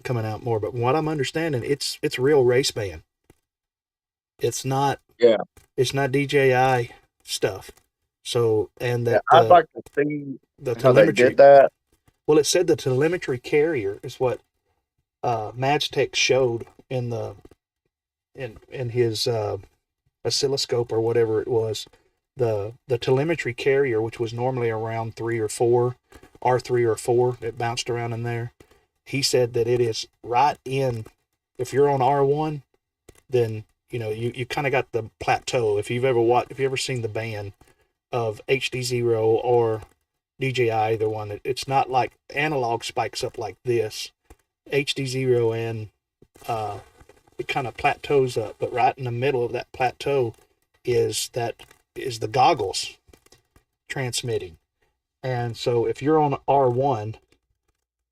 coming out more, but from what I'm understanding, it's real race band. It's not. Yeah. It's not DJI stuff. So, and that I'd like to see the how they did that. Well, it said the telemetry carrier is what Magtech showed in his oscilloscope or whatever it was. The telemetry carrier, which was normally around 3 or 4, R3 or 4, it bounced around in there. He said that it is right in. If you're on R1, then you kind of got the plateau. If you've ever seen the band of HDzero or DJI, either one, it's not like analog spikes up like this. HDzero and it kind of plateaus up, but right in the middle of that plateau is the goggles transmitting. And so if you're on R1,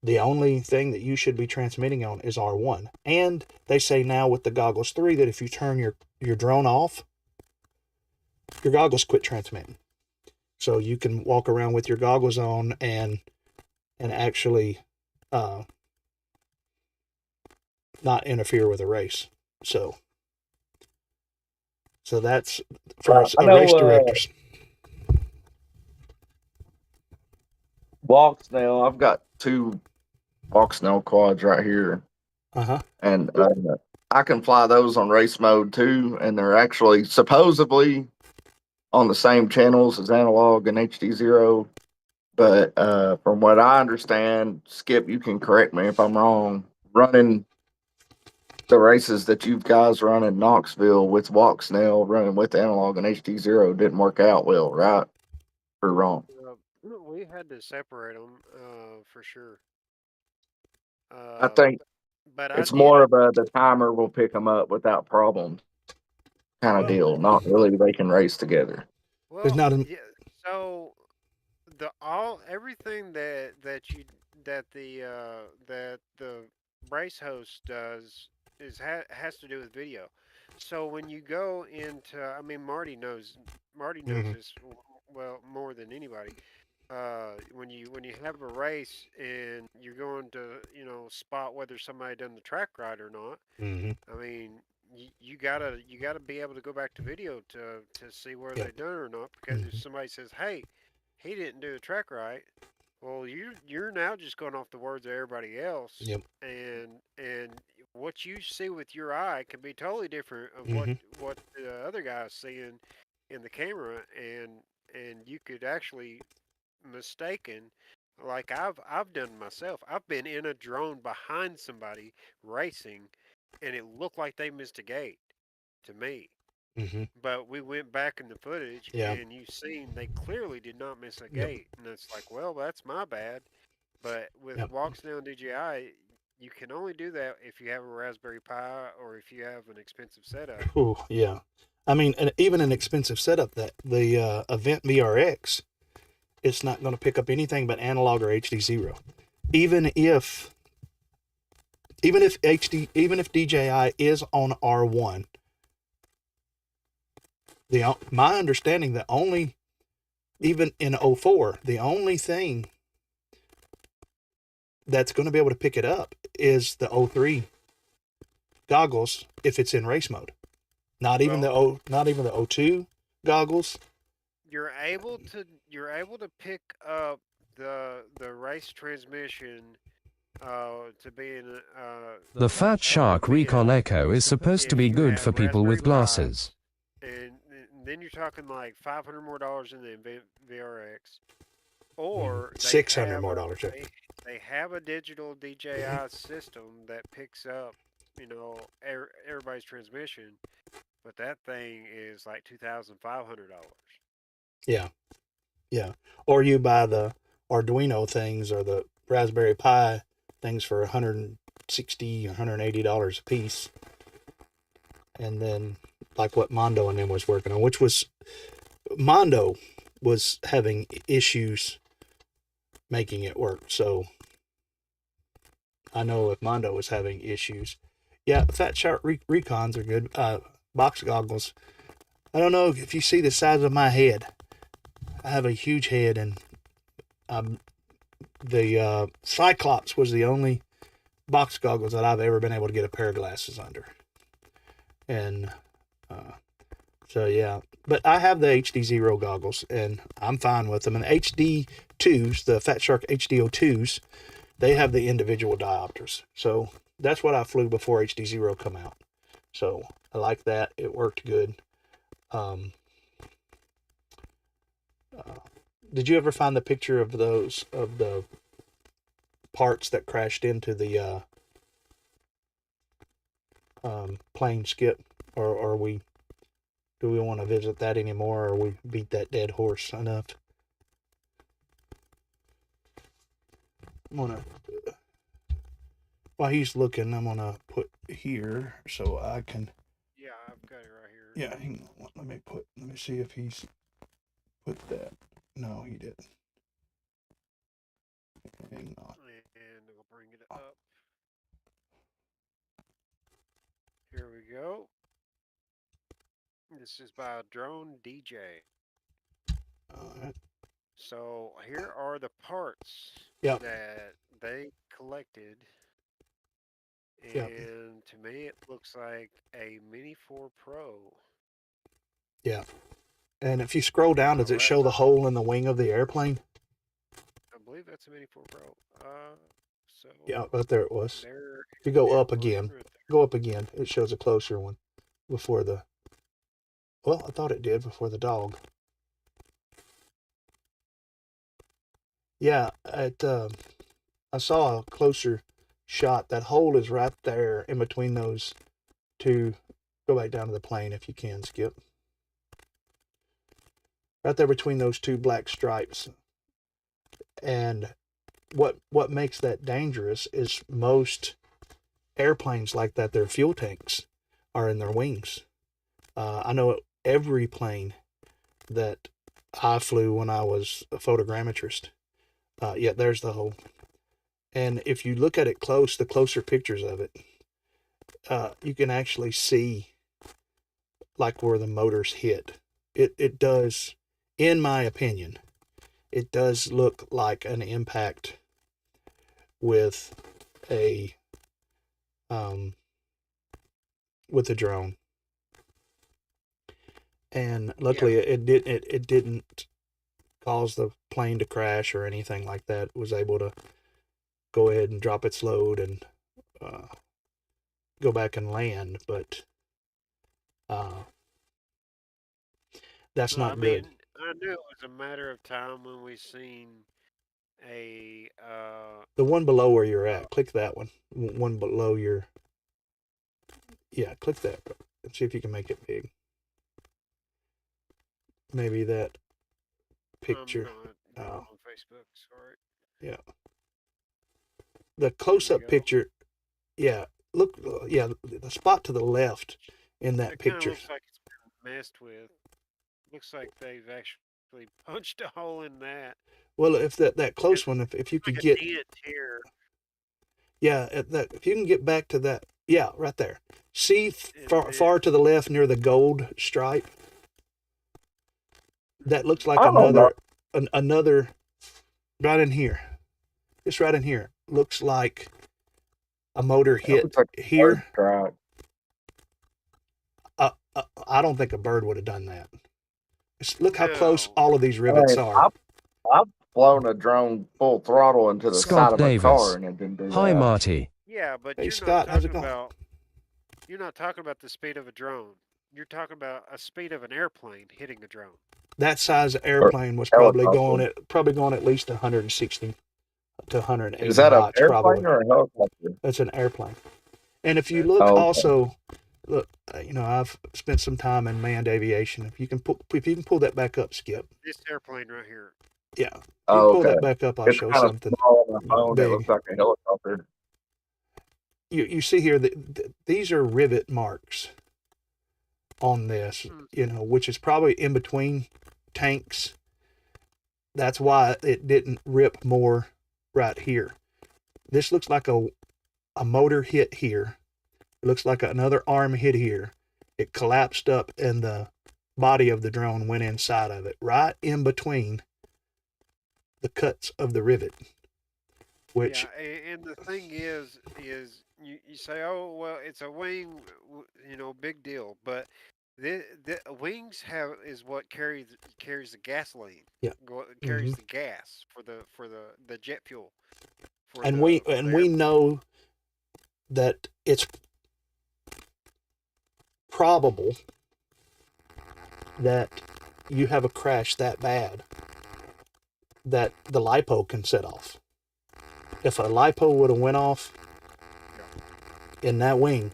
the only thing that you should be transmitting on is R1. And they say now with the goggles 3 that if you turn your drone off, your goggles quit transmitting. So you can walk around with your goggles on and actually not interfere with a race. So that's for I a race know directors. walk snail. I've got 2 walk snail quads right here, and I can fly those on race mode too, and they're actually supposedly on the same channels as analog and HDzero. But from what I understand, Skip, you can correct me if I'm wrong. Running the races that you guys run in Knoxville with walk snail, running with analog and HDzero didn't work out well, right? Or wrong? We had to separate them for sure. I think But I it's did. more of a the timer will pick them up without problems kind of Well, deal. Not really they can race together. there's Well, not a, yeah. So everything that the race host does has to do with video. So when you go into, I mean, Marty knows Mhm. this well more than anybody. When you have a race and you're going to spot whether somebody done the track right or not. Mhm. I mean, you gotta be able to go back to video to see where they Yep. done it or not. Because if Mhm. somebody says, "Hey, he didn't do the track right," well, you're now just going off the words of everybody else, Yep. and what you see with your eye can be totally different of Mhm. what the other guy's seeing in the camera, and you could actually mistaken. Like I've done myself. I've been in a drone behind somebody racing, and it looked like they missed a gate to me. Mhm. But we went back in the footage, Yeah. and you seen they clearly did not miss a Yep. gate, and it's like, well, that's my bad. But with Yep. Walks Down DJI, you can only do that if you have a Raspberry Pi or if you have an expensive setup. Ooh, yeah. I mean, even an expensive setup that the Event VRX, it's not going to pick up anything but analog or HD0. Even if even if DJI is on R1, my understanding that only even in 04, the only thing that's going to be able to pick it up is the 03 goggles if it's in race mode. Well, Not even the 02 goggles. you're able to pick up the race transmission to be in The Fat have that Shark pick Recon up Echo is supposed to if be you good have for people Raspberry with Pis, glasses. and then you're talking like $500 more in the VRX, or 600 more dollars. they have a digital DJI system that picks up everybody's transmission, but that thing is like $2,500. Yeah. Yeah. Or you buy the Arduino things or the Raspberry Pi things for $160, $180 a piece. And then like what Mondo and them was working on, which was Mondo was having issues making it work. So I know if Mondo was having issues. Yeah, Fat Shark Recons are good. Box goggles. I don't know if you see the size of my head. I have a huge head, and the Cyclops was the only box goggles that I've ever been able to get a pair of glasses under. And so, yeah. But I have the HDzero goggles, and I'm fine with them. And HD2s, the Fat Shark HDO2s, they have the individual diopters. So that's what I flew before HDzero come out. So I like that. It worked good. Um, did you ever find the picture of the parts that crashed into the plane, Skip? Or are we do we want to visit that anymore, or we beat that dead horse enough? I'm gonna while he's looking, I'm gonna put here so I can. Yeah, I've got it right here. Yeah, hang on. Let me see if he's put that. No, he didn't. Hang on. And we'll bring it up. Here we go. This is by Drone DJ. All right. So here are the parts Yep. that they collected, Yep. and to me it looks like a Mini 4 Pro. Yeah. And if you scroll down, does it Right, show the hole in the wing of the airplane? I believe that's a Mini 4 Pro. So Yeah, right there it was. there If you go it up was again, right go up again. It shows a closer one before the. Well, I thought it did before the dog. Yeah, I saw a closer shot. That hole is right there in between those two. Go back down to the plane if you can, Skip. Right there between those two black stripes. And what makes that dangerous is most airplanes like that, their fuel tanks are in their wings. I know every plane that I flew when I was a photogrammetrist. Yeah, there's the hole. And if you look at it close, the closer pictures of it, you can actually see like where the motors hit. It does, in my opinion, it does look like an impact with a with a drone. And luckily it didn't cause the plane to crash or anything like that. It was able to go ahead and drop its load and go back and land, but that's Well, I not good. mean, I knew it was a matter of time when we seen a The one below where you're at, click that one. One below your, yeah, click that and see if you can make it big. Maybe that picture. I'm gonna go on Facebook. Sorry. Yeah. The Here close-up we go. picture, yeah. Look, yeah, the spot to the left in that It kind of picture. looks like it's been messed with. Looks like they've actually punched a hole in that. Well, if that close one, if you could Like a get, dent here. yeah, at that, if you can get back to that, yeah, right there. See And far to the left near the gold stripe. That looks like I don't know. another right in here. It's right in here. Looks like a motor That hit looks like a here. bird strike. I don't think a bird would have done that. Look how close No. all of these I rivets mean, are. I've flown a drone full throttle into the Scott side of a car Davis. and it didn't do Hi, that. Marty. Yeah, but Hey, you're Scott, not how's it talking going? about the speed of a drone. You're talking about a speed of an airplane hitting a drone. That size Or airplane was probably helicopter. going at least 160 to 180 Is that an knots, airplane probably. or a helicopter? That's an airplane. And if you That's look Oh, okay. also, look, I've spent some time in manned aviation. If you can pull that back up, Skip. this airplane right here. Yeah. If you Oh, pull okay. that back up, I'll It's show kind of something small on my phone. It big. looks like a helicopter. You see here that these are rivet marks on this, which is probably in between tanks. That's why it didn't rip more right here. This looks like a motor hit here. It looks like another arm hit here. It collapsed up and the body of the drone went inside of it, right in between the cuts of the rivet. Which, Yeah, and the thing is you say, oh well, it's a wing, big deal, but the wings is what carries the gasoline. yeah. Carries the gas for the jet fuel. And we know that it's probable that you have a crash that bad that the LiPo can set off. If a LiPo would have went off in that wing,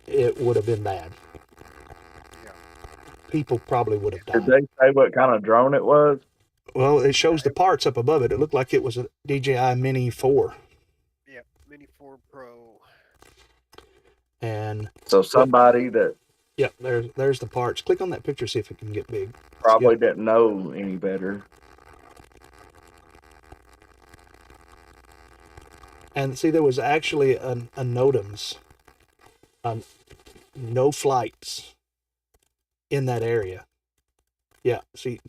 it would have been bad. Yeah. People probably would have Did died. they say what kind of drone it was? Well, it shows the parts up above it. It looked like it was a DJI Mini 4. Yeah, Mini 4 Pro. And So somebody that yeah, there's the parts. Click on that picture, see if it can get big. probably didn't know any better. And see, there was actually a NOTAMs no flights in that area. Yeah, see,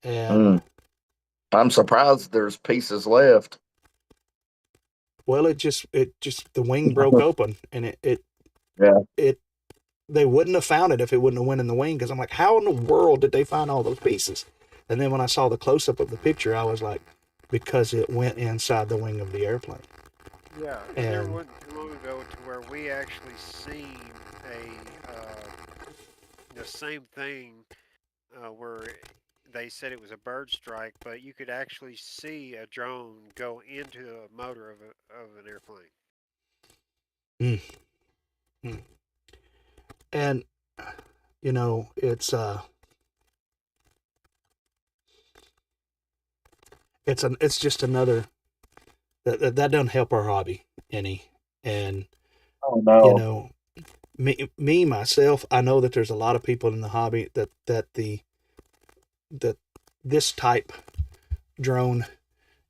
and I'm surprised there's pieces left. well, it just the wing broke open, and Yeah. they wouldn't have found it if it wouldn't have went in the wing. Because I'm like, how in the world did they find all those pieces? And then when I saw the close up of the picture, I was like, because it went inside the wing of the airplane. Yeah, and there wasn't too long ago to where we actually seen the same thing where they said it was a bird strike, but you could actually see a drone go into a motor of an airplane. And you know, it's just another that doesn't help our hobby any. And Oh no. you know, me myself, I know that there's a lot of people in the hobby that this type drone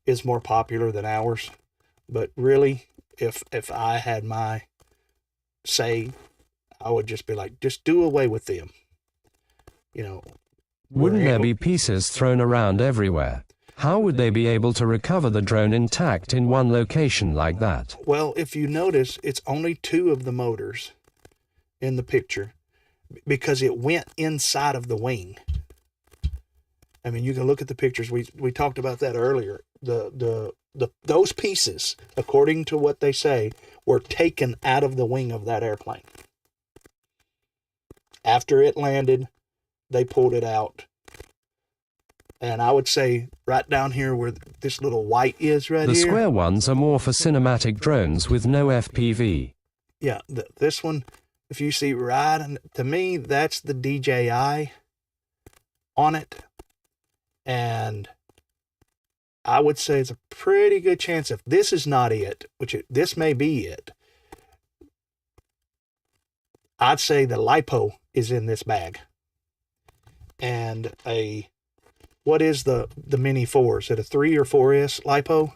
is more popular than ours. But really, if I had my say, I would just be like, just do away with them. You know, Wouldn't there be pieces thrown around everywhere? How would they be able to recover the drone intact in one location like that? Well, if you notice, it's only 2 of the motors in the picture because it went inside of the wing. I mean, you can look at the pictures. We talked about that earlier. Those pieces, according to what they say, were taken out of the wing of that airplane. After it landed, they pulled it out. And I would say right down here where this little white is right The here. square ones are more for cinematic drones with no FPV. Yeah, this one, if you see right, and to me, that's the DJI on it. And I would say it's a pretty good chance if this is not it, this may be it, I'd say the LiPo is in this bag. And what is the Mini 4? Is it a 3 or 4S LiPo?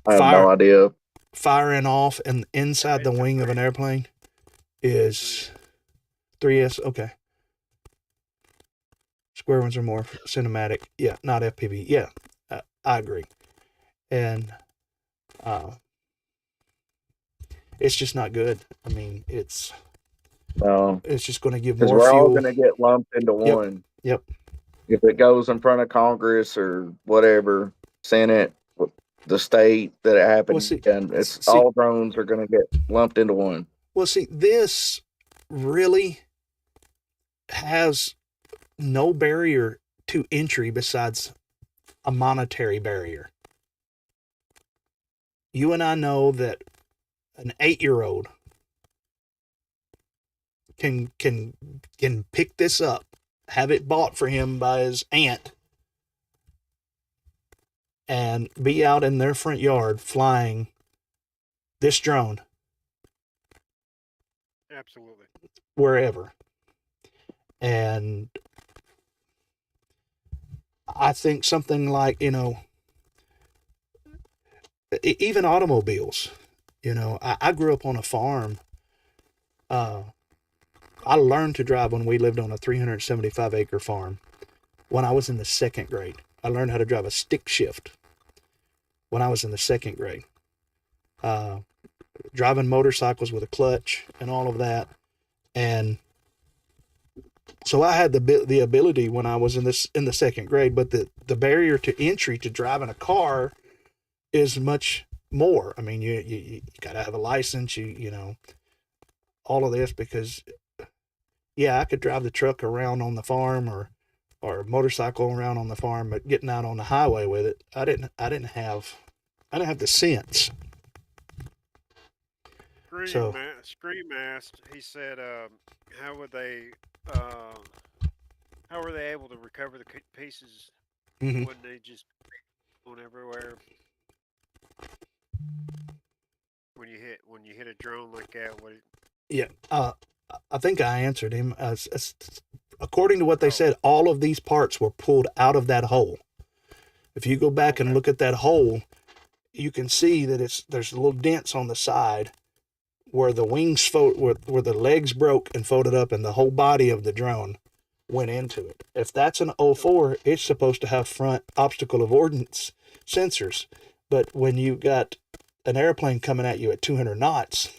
I have no idea. Firing off and inside the wing of an airplane is 3S. Okay. Square ones are more cinematic. Yeah, not FPV. Yeah, I agree. And it's just not good. I mean, it's just going to give more fuel. We're all going to get lumped into one. Yep. If it goes in front of Congress or whatever, Senate, the state that it happened, and all drones are going to get lumped into one. Well, see, this really has no barrier to entry besides a monetary barrier. You and I know that an 8-year-old can pick this up, have it bought for him by his aunt, and be out in their front yard flying this drone. Absolutely. Wherever. And I think something like, you know, even automobiles, you know, I grew up on a farm. I learned to drive when we lived on a 375-acre farm when I was in the 2nd grade. I learned how to drive a stick shift when I was in the 2nd grade. Driving motorcycles with a clutch and all of that. And so I had the ability when I was in the 2nd grade, but the barrier to entry to driving a car is much more. I mean, you got to have a license, you know, all of this, because yeah, I could drive the truck around on the farm or a motorcycle around on the farm, but getting out on the highway with it, I didn't have the sense. Scream asked, he said, how were they able to recover the pieces? Mm-hmm. Wouldn't they just going everywhere? When you hit a drone like that, Yeah, I think I answered him. According to what they said, all of these parts were pulled out of that hole. If you go back and look at that hole, you can see that there's little dents on the side where the wings where the legs broke and folded up, and the whole body of the drone went into it. If that's an 04, it's supposed to have front obstacle avoidance sensors. But when you got an airplane coming at you at 200 knots,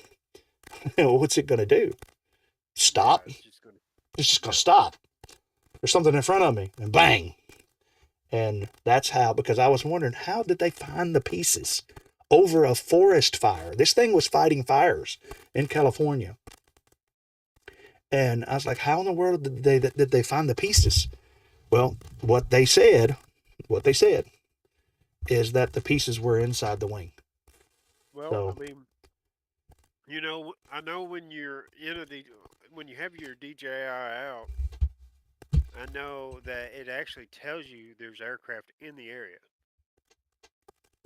what's it going to do? Stop? Yeah, It's just going to stop. There's something in front of me, and bang. And that's how, because I was wondering, how did they find the pieces over a forest fire? This thing was fighting fires in California. And I was like, how in the world did they find the pieces? Well, what they said is that the pieces were inside the wing. Well, So, I mean, I know when you're when you have your DJI out, I know that it actually tells you there's aircraft in the area.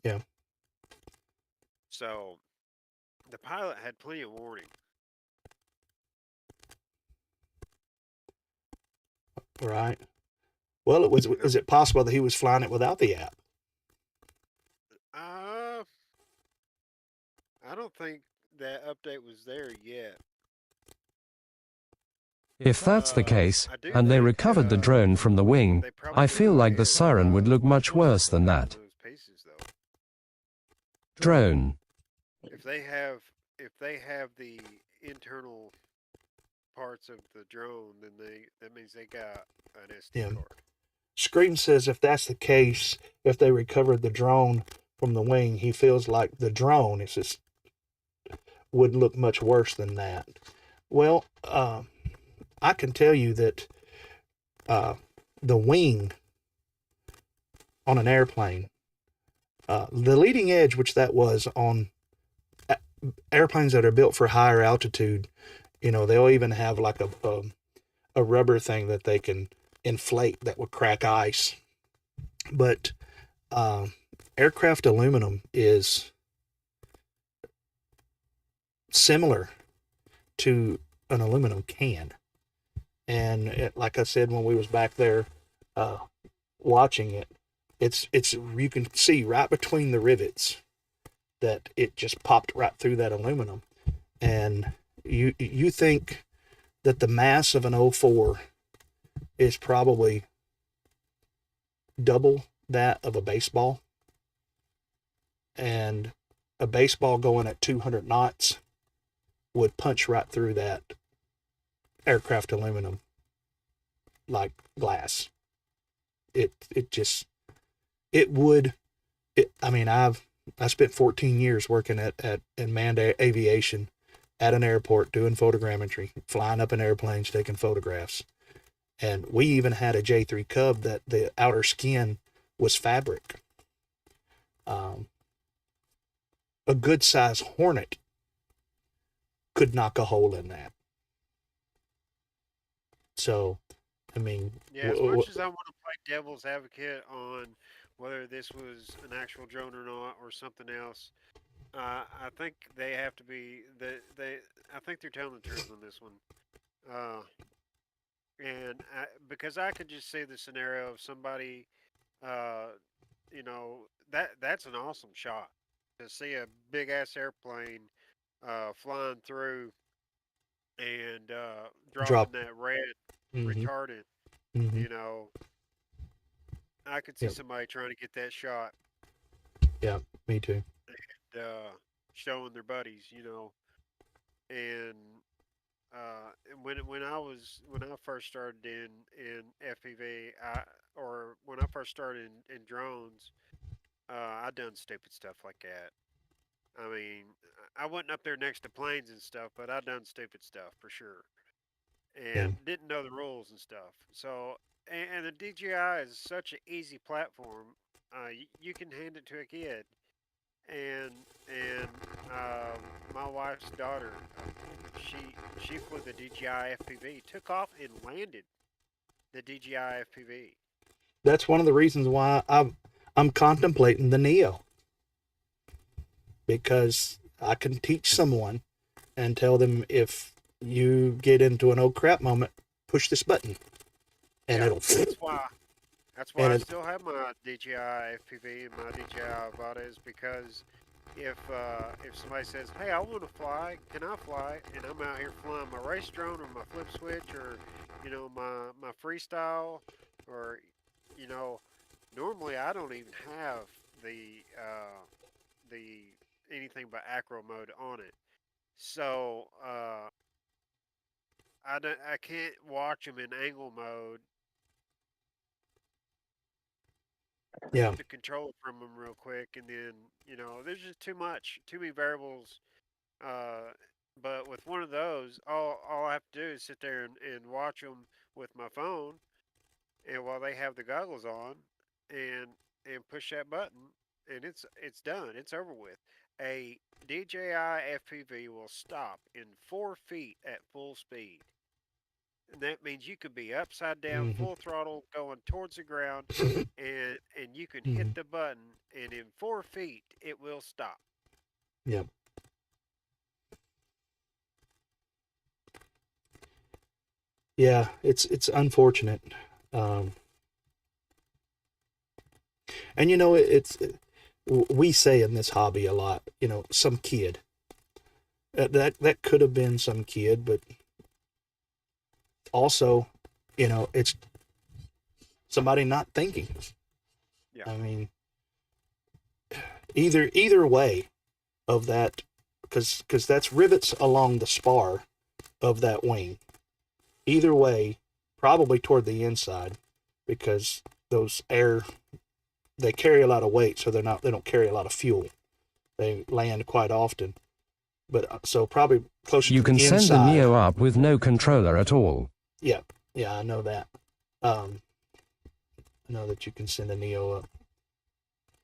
yeah, So the pilot had plenty of warning. right. Well, is it possible that he was flying it without the app? Uh, I don't think that update was there yet. If that's the case, I do and they think, recovered the drone from the wing, they probably I feel like the did, siren would look much worse than that. those pieces, though. Drone. If they have the internal parts of the drone, then that means they got an SD Yeah. card. Scream says if that's the case, if they recovered the drone from the wing, he feels like the drone would look much worse than that. Well, I can tell you that the wing on an airplane, the leading edge, which that was on airplanes that are built for higher altitude, they'll even have like a rubber thing that they can inflate that would crack ice. But aircraft aluminum is similar to an aluminum can. And like I said, when we was back there watching it, it's you can see right between the rivets that it just popped right through that aluminum. And you think that the mass of an 04 is probably double that of a baseball, and a baseball going at 200 knots would punch right through that aircraft aluminum like glass. I mean, I spent 14 years working in manned aviation at an airport doing photogrammetry, flying up in airplanes, taking photographs. And we even had a J3 Cub that the outer skin was fabric. A good size Hornet could knock a hole in that. So, I mean, Yeah, as much as I want to play devil's advocate on whether this was an actual drone or not, or something else, I think they have to be I think they're telling the truth on this one. Because I could just see the scenario of somebody, uh, that's an awesome shot to see a big ass airplane flying through and dropping that red retardant. Mm-hmm. I could see somebody trying to get that shot. Yeah, me too. And showing their buddies, and when I first started in FPV, or when I first started in drones, I done stupid stuff like that. I mean, I wasn't up there next to planes and stuff, but I done stupid stuff for sure, and didn't know the rules and stuff. So, and the DJI is such an easy platform. You can hand it to a kid, and my wife's daughter, she flew the DJI FPV, took off and landed the DJI FPV. That's one of the reasons why I'm contemplating the Neo, because I can teach someone and tell them, if you get into an oh crap moment, push this button, and it'll. That's why That's why And I it, still have my DJI FPV and my DJI Avata is because if somebody says, "Hey, I want to fly. Can I fly?" and I'm out here flying my race drone or my flip switch or my freestyle or you know normally I don't even have the anything but acro mode on it. So I can't watch them in angle mode. yeah. The control from them real quick, and then there's just too many variables. Uh, but with one of those, all I have to do is sit there and watch them with my phone, and while they have the goggles on, and push that button, and it's done. It's over with. A DJI FPV will stop in 4 feet at full speed. And that means you could be upside down, Hmm. full throttle, going towards the ground, and you can hit Hmm. the button, and in 4 feet it will stop. Yeah. Yeah. It's unfortunate. Um, and we say in this hobby a lot, some kid. That could have been some kid, but also, it's somebody not thinking. Yeah. I mean, either way of that, because that's rivets along the spar of that wing. Either way, probably toward the inside, because those they carry a lot of weight, so they don't carry a lot of fuel. They land quite often, but so probably closer You to can the send the inside. Neo up with no controller at all. Yeah, yeah, I know that. I know that you can send a Neo up.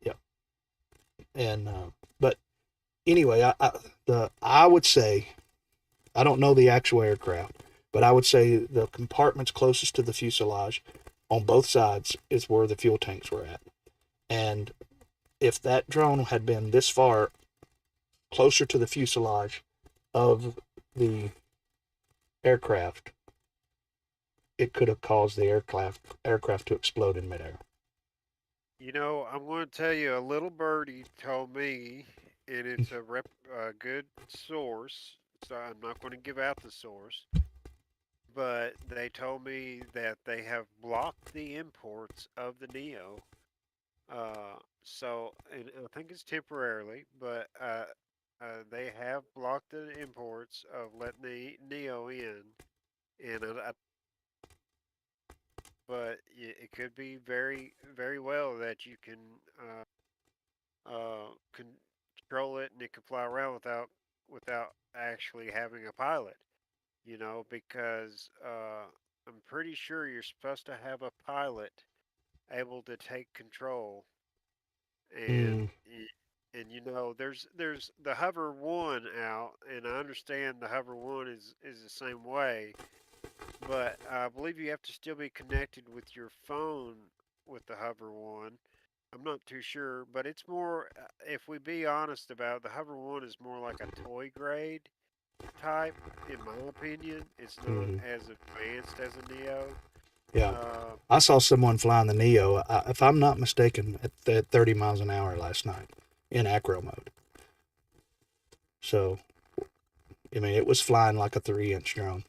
Yep, and but anyway, I would say, I don't know the actual aircraft, but I would say the compartments closest to the fuselage on both sides is where the fuel tanks were at. And if that drone had been this far closer to the fuselage of the aircraft, it could have caused the aircraft to explode in midair. I'm going to tell you a little birdie told me, and it's a good source, so I'm not going to give out the source, but they told me that they have blocked the imports of the Neo. And I think it's temporarily, but they have blocked the imports of letting the Neo in, and but it could be very, very well that you can control it and it can fly around without actually having a pilot. Because I'm pretty sure you're supposed to have a pilot able to take control, and Mm, there's the Hover One out, and I understand the Hover One is the same way, but I believe you have to still be connected with your phone with the Hover One. I'm not too sure, but it's more, if we be honest about it, the Hover One is more like a toy grade type, in my opinion. It's not mm, as advanced as a Neo. yeah. Uh, I saw someone flying the Neo, if I'm not mistaken, at 30 miles an hour last night in acro mode. So, I mean, it was flying like a 3-inch drone.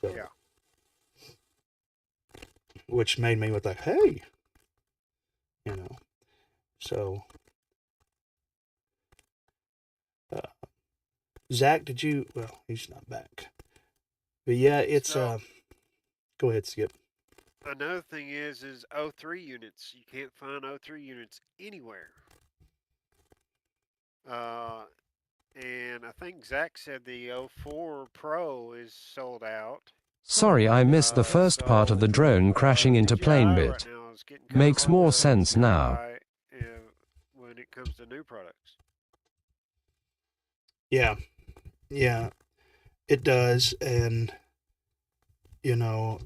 So, yeah. which made me with like, hey, you know. So, uh, Zach, did you? Well, he's not back. But yeah, it's So Go ahead, Skip. another thing is O3 units. You can't find O3 units anywhere. Uh, and I think Zach said the O4 Pro is sold out. Sorry, I missed the first part of the drone crashing into plane DJI right bit. now is getting kind of Makes hard more to sense come now. by when it comes to new products. Yeah, yeah, it does, and you know,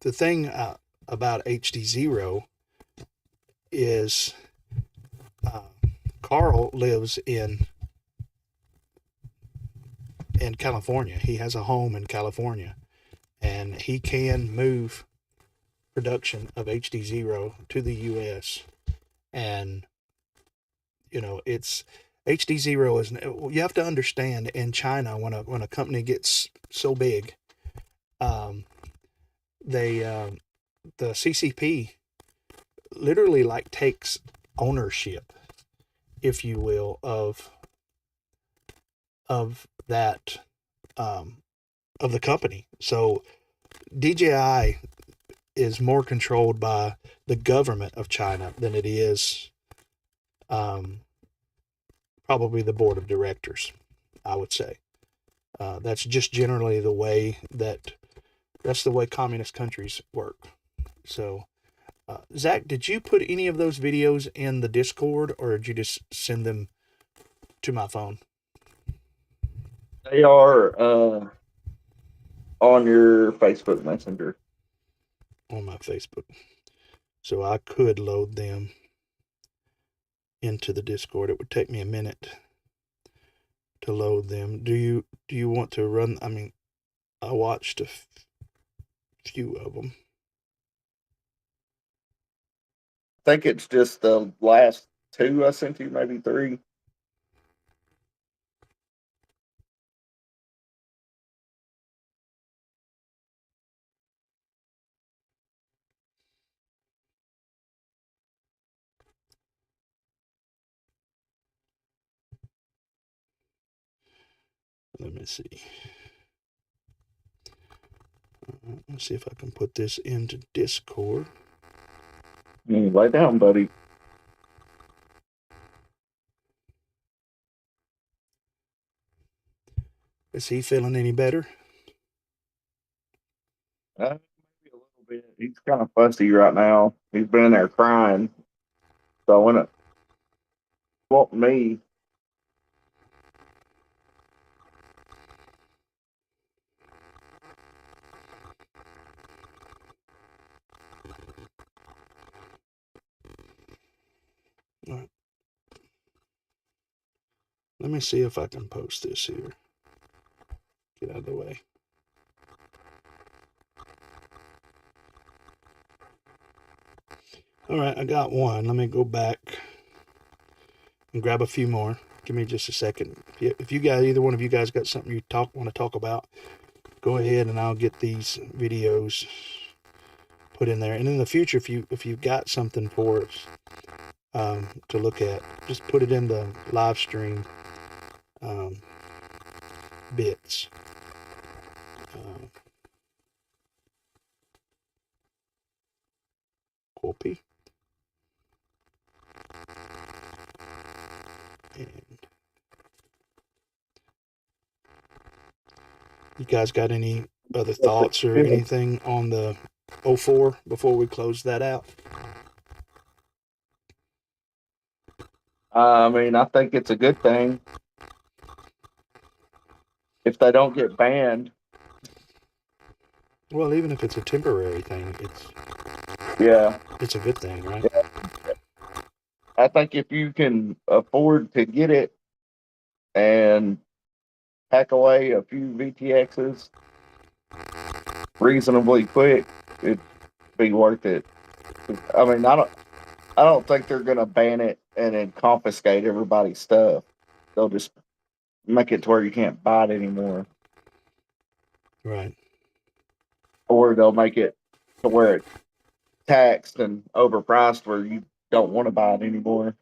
the thing about HDzero is uh, Carl lives in California. He has a home in California, and he can move production of HDzero to the U.S. And it's HDzero is. You have to understand, in China, when a company gets so big, they the CCP literally like takes ownership, if you will, of that of the company. So DJI is more controlled by the government of China than it is probably the board of directors, I would say. That's just generally that's the way communist countries work. So, Zach, did you put any of those videos in the Discord, or did you just send them to my phone? They are on your Facebook Messenger. On my Facebook. So I could load them into the Discord. It would take me a minute to load them. Do you want to run? I mean, I watched a few of them. I think it's just the last two I sent you, maybe three. Let me see. Let's see if I can put this into Discord. Lay down, buddy. Is he feeling any better? Maybe a little bit. He's kind of fussy right now. He's been in there crying. So when it want me, All right. Let me see if I can post this here. Get out of the way. All right, I got one. Let me go back and grab a few more. Give me just a second. If you guys, either one of you guys, got something you want to talk about, go ahead and I'll get these videos put in there. And in the future, if you've got something for us to look at, just put it in the live stream bits. Copy. And you guys got any other thoughts or anything on the 04 before we close that out? I mean, I think it's a good thing. If they don't get banned. Well, even if it's a temporary thing, it's a good thing, right? Yeah. I think if you can afford to get it and pack away a few VTXs reasonably quick, it'd be worth it. I mean, I don't think they're gonna ban it and then confiscate everybody's stuff. They'll just make it to where you can't buy it anymore. Right. Or they'll make it to where it's taxed and overpriced where you don't want to buy it anymore.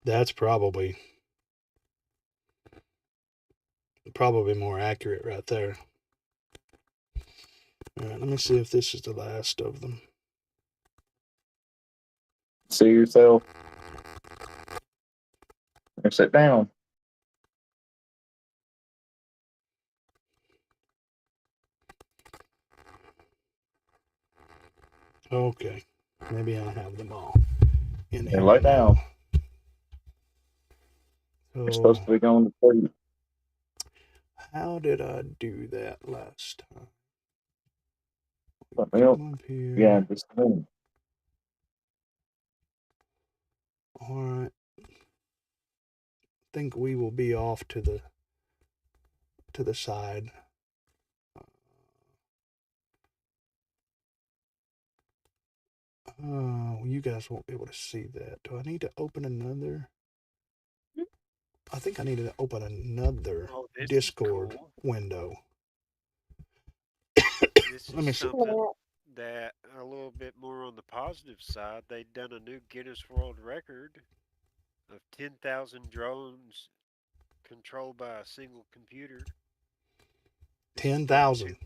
That's probably more accurate right there. All right, let me see if this is the last of them. See yourself. Or sit down. Okay, maybe I have them all in And here lay down. So, You're supposed to be going to sleep. How did I do that last time? Well, Come up here. yeah, just a minute. All right. I think we will be off to the side. you guys won't be able to see that. Do I need to open another? I think I need to open another Oh, this is Discord cool. window. This Let me is see. something that a little bit more on the positive side. They've done a new Guinness World Record of 10,000 drones controlled by a single computer. This was done 10,000.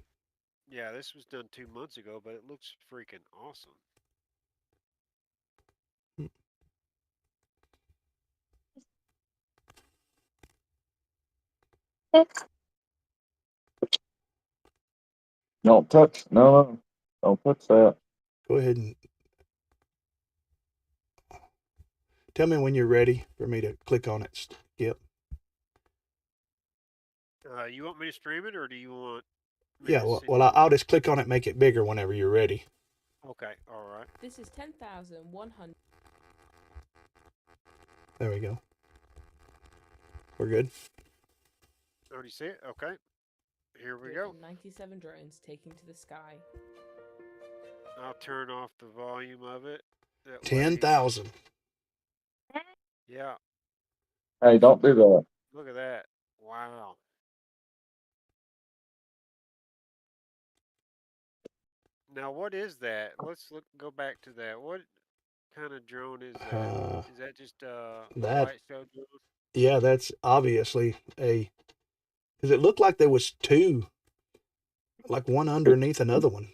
Yeah, this was done 2 months ago, but it looks freaking awesome. Don't touch. No. Don't touch that. Go ahead and tell me when you're ready for me to click on it, Skip. You want me to stream it, or do you want me Yeah, to well, send well, you? I'll just click on it, make it bigger whenever you're ready. Okay, all right. This is 10,100. There we go. We're good. Already see it? Okay. Here we go. 97 drones taking to the sky. I'll turn off the volume of it. That way- 10,000. Yeah, Hey, don't do that. look at that. Wow. Now, what is that? Let's go back to that. What kind of drone is that? Is that just a that- light show drone? Yeah, that's obviously a, because it looked like there was two, like one underneath another one.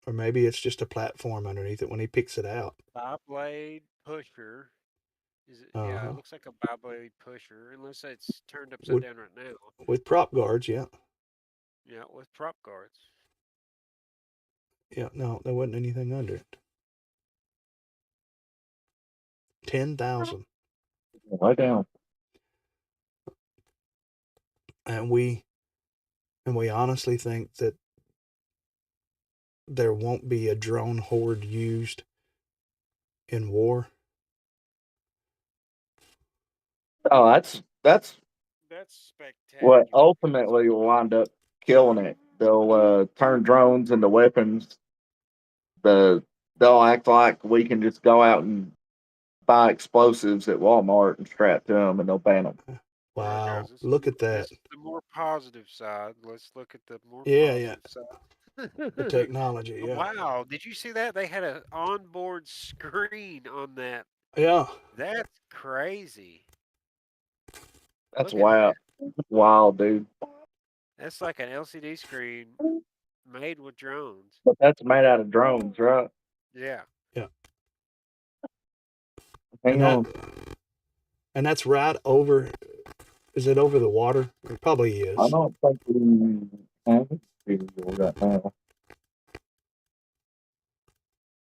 Or maybe it's just a platform underneath it when he picks it out. Bi-blade pusher. Is it? Yeah, Uh-huh. it looks like a bi-blade pusher, unless it's turned upside down right now. With prop guards, yeah. Yeah, with prop guards. Yeah, no, there wasn't anything under it. 10,000. Lie down. And we honestly think that there won't be a drone horde used in war. Oh, that's That's spectacular. what ultimately will wind up killing it. They'll turn drones into weapons. They'll act like we can just go out and buy explosives at Walmart and strap to them, and they'll ban them. Wow, All right, guys, look at that. This is the more positive side. Let's look at the more Yeah, positive side. the technology, yeah. Wow, did you see that? They had an onboard screen on that. Yeah. That's crazy. That's Look at wild. Wild, dude. That's like an LCD screen made with drones. But that's made out of drones, right? Yeah. Hang on. And that's right over, is it over the water? It probably is. I don't think we have it right now.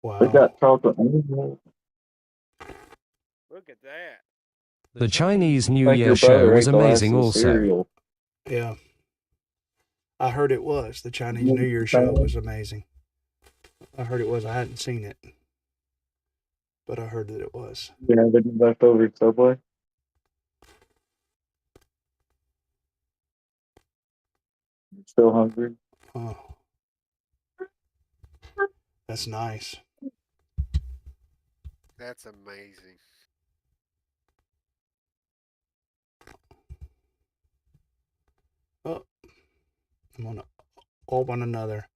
Wow. We got chocolate. Thank Look at that. The Chinese New your Year show brother was ate the last amazing of the also. cereal. Yeah. I heard it was. The Chinese New Year show was amazing. I heard it was. I hadn't seen it, but I heard that it was. You have any leftover at Subway? Still hungry? Oh. That's nice. That's amazing. Oh, I'm gonna open another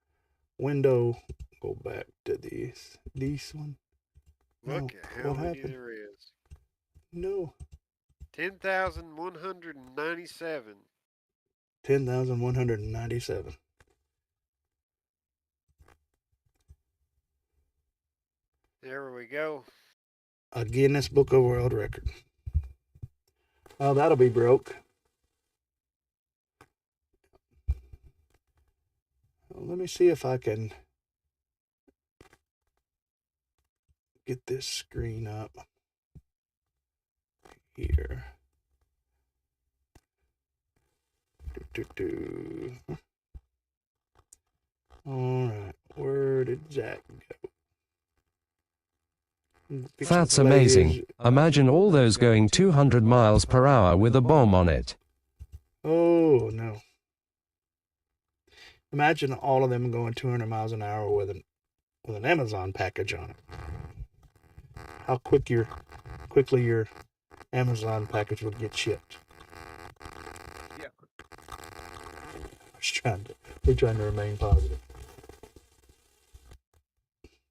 window. Go back to this one. Look No, at how what many happened? there is. No, 10,197. 10,197. There we go. A Guinness Book of World Record. Oh, that'll be broke. Well, let me see if I can get this screen up here. All right, where did Zach go? That's amazing. Imagine all those going 200 miles per hour with a bomb on it. Oh, no. Imagine all of them going 200 miles an hour with with an Amazon package on it. How quickly your Amazon package would get shipped. Yeah. We're trying to remain positive.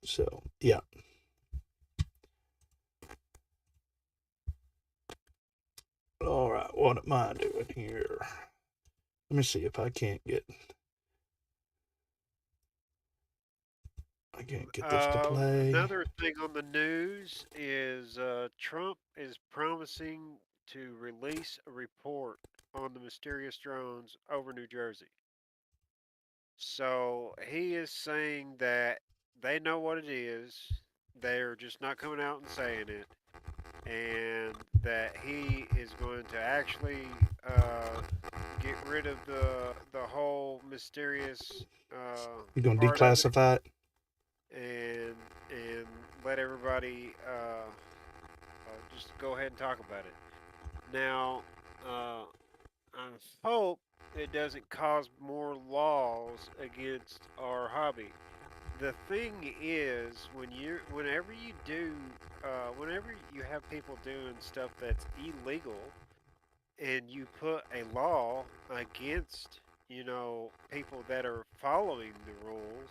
So yeah. All right, what am I doing here? Let me see if I can't get this to play. Another thing on the news is Trump is promising to release a report on the mysterious drones over New Jersey. So he is saying that they know what it is. They're just not coming out and saying it. And that he is going to actually get rid of the whole mysterious You're gonna part of it, declassify it? and let everybody just go ahead and talk about it. Now, I hope it doesn't cause more laws against our hobby. The thing is, whenever you have people doing stuff that's illegal, and you put a law against, people that are following the rules,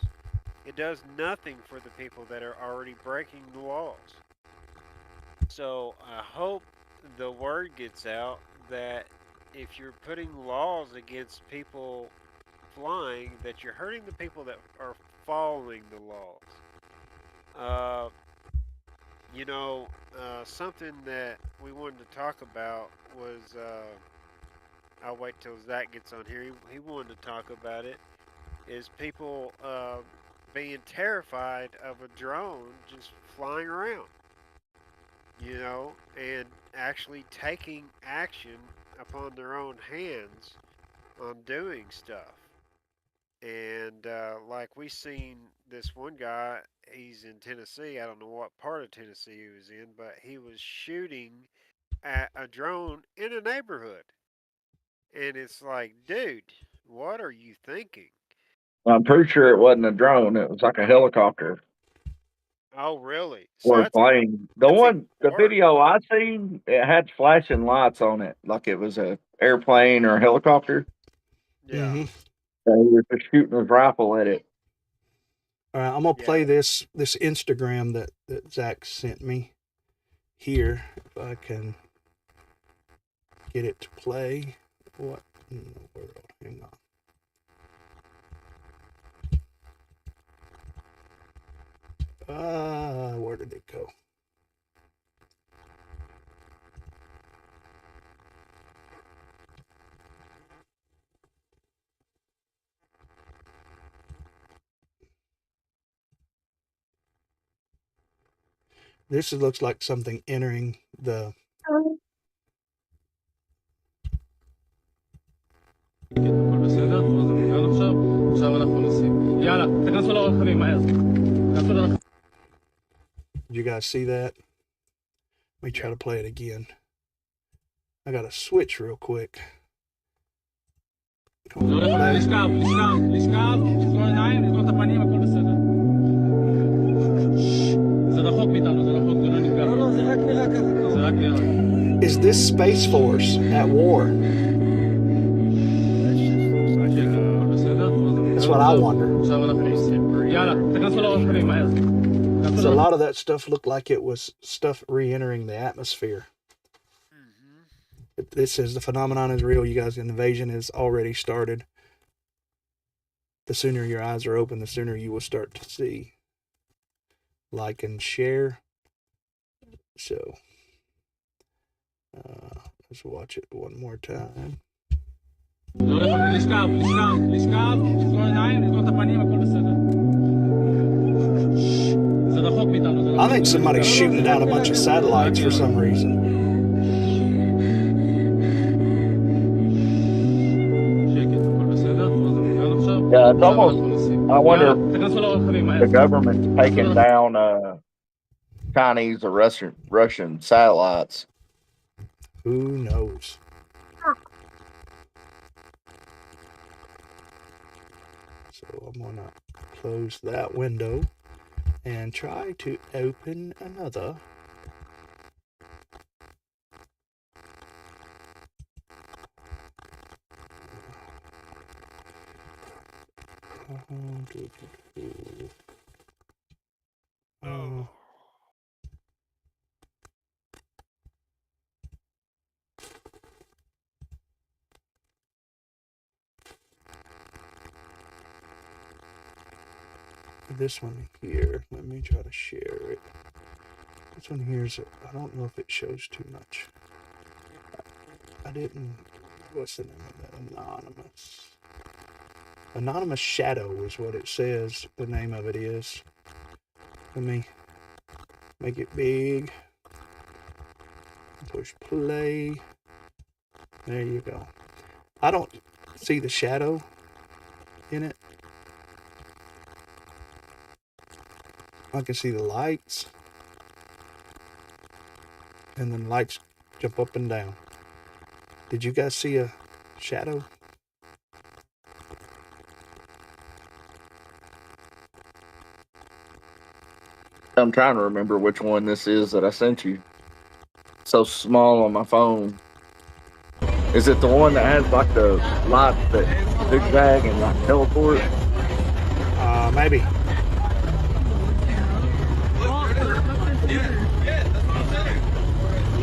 it does nothing for the people that are already breaking the laws. So I hope the word gets out that if you're putting laws against people flying, that you're hurting the people that are following the laws. Uh, something that we wanted to talk about was I'll wait till Zach gets on here. He wanted to talk about it. Is people being terrified of a drone just flying around, and actually taking action upon their own hands on doing stuff. And like we seen this one guy, he's in Tennessee. I don't know what part of Tennessee he was in, but he was shooting at a drone in a neighborhood. And it's like, dude, what are you thinking? I'm pretty sure it wasn't a drone. It was like a helicopter Oh, really? So or a plane. The worse. video I seen, it had flashing lights on it, like it was a airplane or a helicopter. Yeah. Mm-hmm. So he was just shooting his rifle at it. All right, I'm gonna Yeah. play this Instagram that Zach sent me here. If I can get it to play. What in the world? Hang on. Where did it go? This looks like something entering the. Did you guys see that? Let me try to play it again. I gotta switch real quick. Is this Space Force at war? That's what I wonder. So a lot of that stuff looked like it was stuff re-entering the atmosphere. It says the phenomenon is real, you guys. An invasion has already started. The sooner your eyes are open, the sooner you will start to see. Like and share. So, let's watch it one more time. I think somebody's shooting down a bunch of satellites for some reason. Yeah, it's almost. I wonder if the government's taking down Chinese or Russian satellites. Who knows? So I'm gonna close that window. and try to open another. This one here, let me try to share it. This one here's, I don't know if it shows too much. I didn't, what's the name of that? Anonymous. Anonymous Shadow is what it says the name of it is. Let me make it big. Push play. There you go. I don't see the shadow in it. I can see the lights. And then lights jump up and down. Did you guys see a shadow? I'm trying to remember which one this is that I sent you. So small on my phone. Is it the one that has like the light that zigzag and like teleport? Maybe.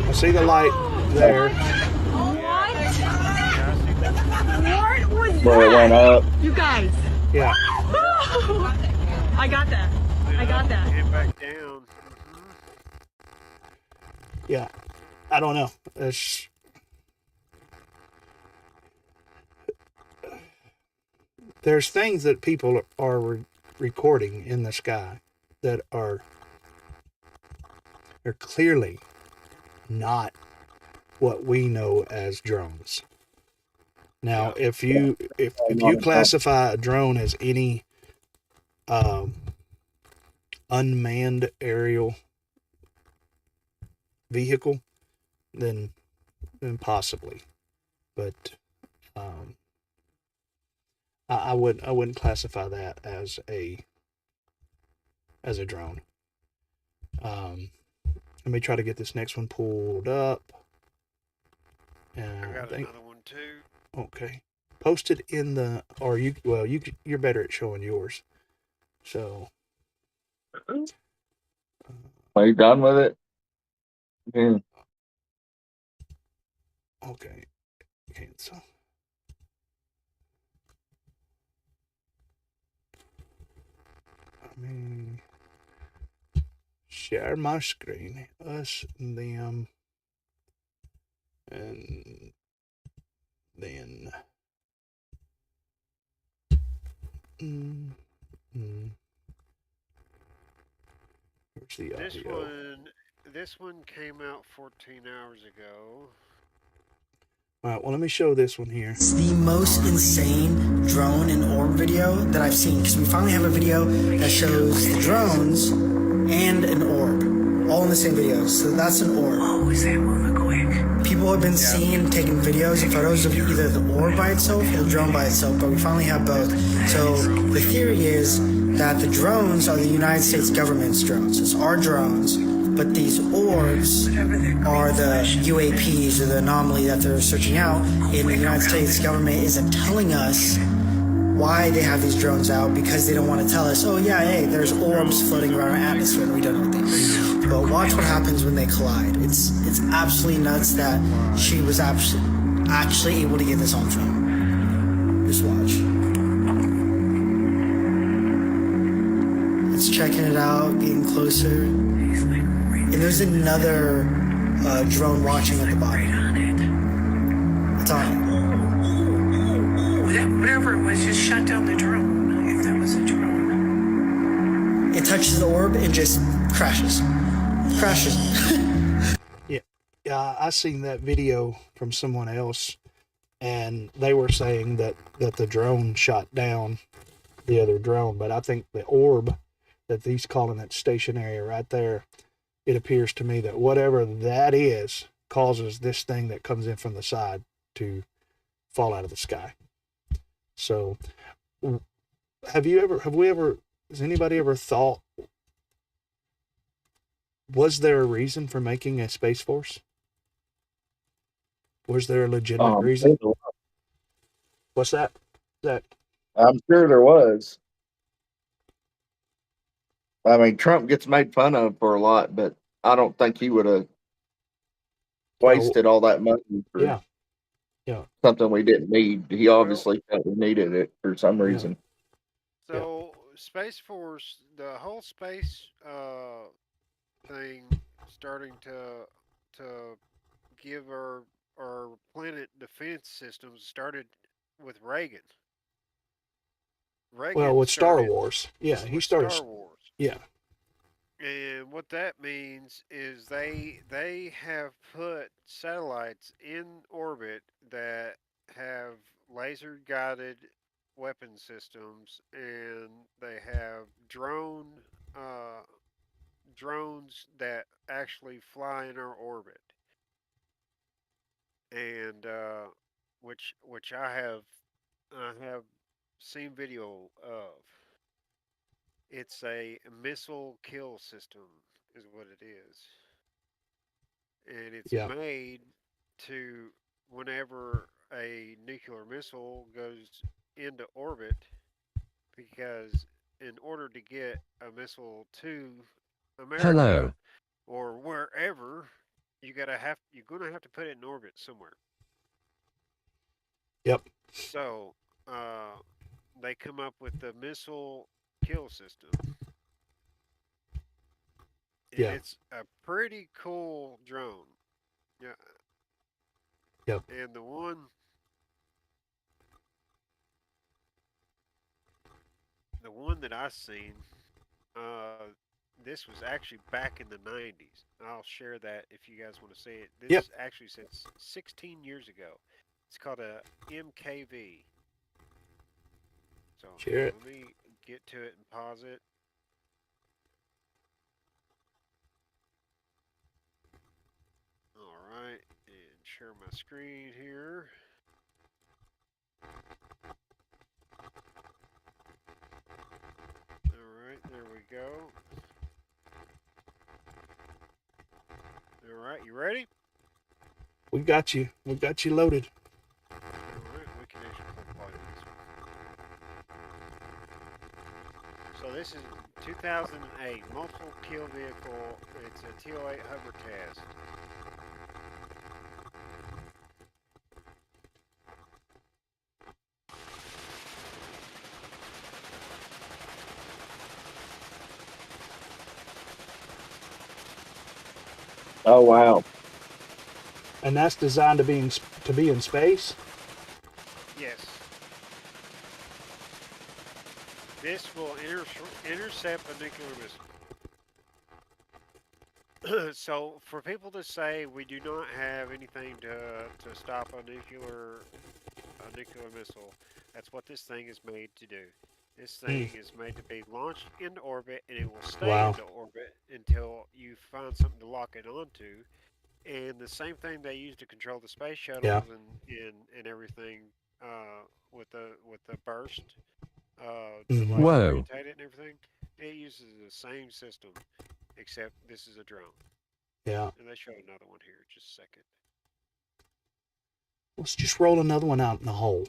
I see the light there. What was Where it went up. You guys. Yeah. I got that. I got that. Hit back down. Yeah. I don't know. There's things that people are recording in the sky that are clearly not what we know as drones. Now, if you classify a drone as any unmanned aerial vehicle, then possibly, but I wouldn't classify that as a drone. Let me try to get this next one pulled up. I got another one too. Okay, posted in the you're better at showing yours. So, Are you done with it? Yeah. Okay, cancel. Let me share my screen. Us, them, and then. Where's the audio? This one came out 14 hours ago. All right, well, let me show this one here. It's the most insane drone and orb video that I've seen, because we finally have a video that shows the drones and an orb all in the same video. So that's an orb. Oh, is that moving quick? People have been seeing, taking videos and photos of either the orb by itself or the drone by itself, but we finally have both. So the theory is that the drones are the United States government's drones. It's our drones, but these orbs are the UAPs, or the anomaly that they're searching out. And the United States government isn't telling us why they have these drones out, because they don't want to tell us, oh yeah, hey, there's orbs floating around our atmosphere and we don't know what they are. But watch what happens when they collide. It's absolutely nuts that she was actually able to get this on film. Just watch. It's checking it out, getting closer. And there's another drone watching at the bottom. It's on it. Whatever it was, just shut down the drone, if that was a drone. It touches the orb and just crashes. Yeah, I seen that video from someone else, and they were saying that the drone shot down the other drone, but I think the orb that he's calling that stationary right there, it appears to me that whatever that is causes this thing that comes in from the side to fall out of the sky. So has anybody ever thought Was there a reason for making a Space Force? Was there a legitimate reason? What's that? That I'm sure there was. I mean, Trump gets made fun of for a lot, but I don't think he would have wasted all that money for yeah, yeah, something we didn't need. He obviously felt we needed it for some reason. So Space Force, the whole space thing, starting to give our planet defense systems started with Reagan. Well, Reagan with Star started Wars, yeah, he with started. Star Wars. Yeah, And what that means is they have put satellites in orbit that have laser guided weapon systems, and they have uh, drones that actually fly in our orbit, and which I have seen video of. It's a missile kill system, is what it is. And it's yeah. made to, whenever a nuclear missile goes into orbit, because in order to get a missile to America Hello. or wherever, you're gonna have to put it in orbit somewhere. Yep. So they come up with the missile kill system, and Yeah. it's a pretty cool drone. Yeah, Yep. and the one that I seen, uh, this was actually back in the '90s. I'll share that if you guys want to see it. Yep. This actually says 16 years ago. It's called a MKV. So Share it. let me get to it and pause it. All right, and share my screen here. All right, there we go. All right, you ready? We got you. We got you loaded. All right, we can actually play this one. So this is 2008 multiple kill vehicle. It's a TO8 hover test. Oh wow! And that's designed to be in space. Yes. This will intercept a nuclear missile. So for people to say we do not have anything to stop a nuclear missile, that's what this thing is made to do. This thing is made to be launched into orbit, and it will stay Wow. into orbit until you find something to lock it onto. And the same thing they use to control the space Yeah. shuttles and everything, with the burst, to Mhm. laser Whoa. orientate it and everything. It uses the same system, except this is a drone. Yeah. And they show another one here. Just a second. Let's just roll another one out in the hole.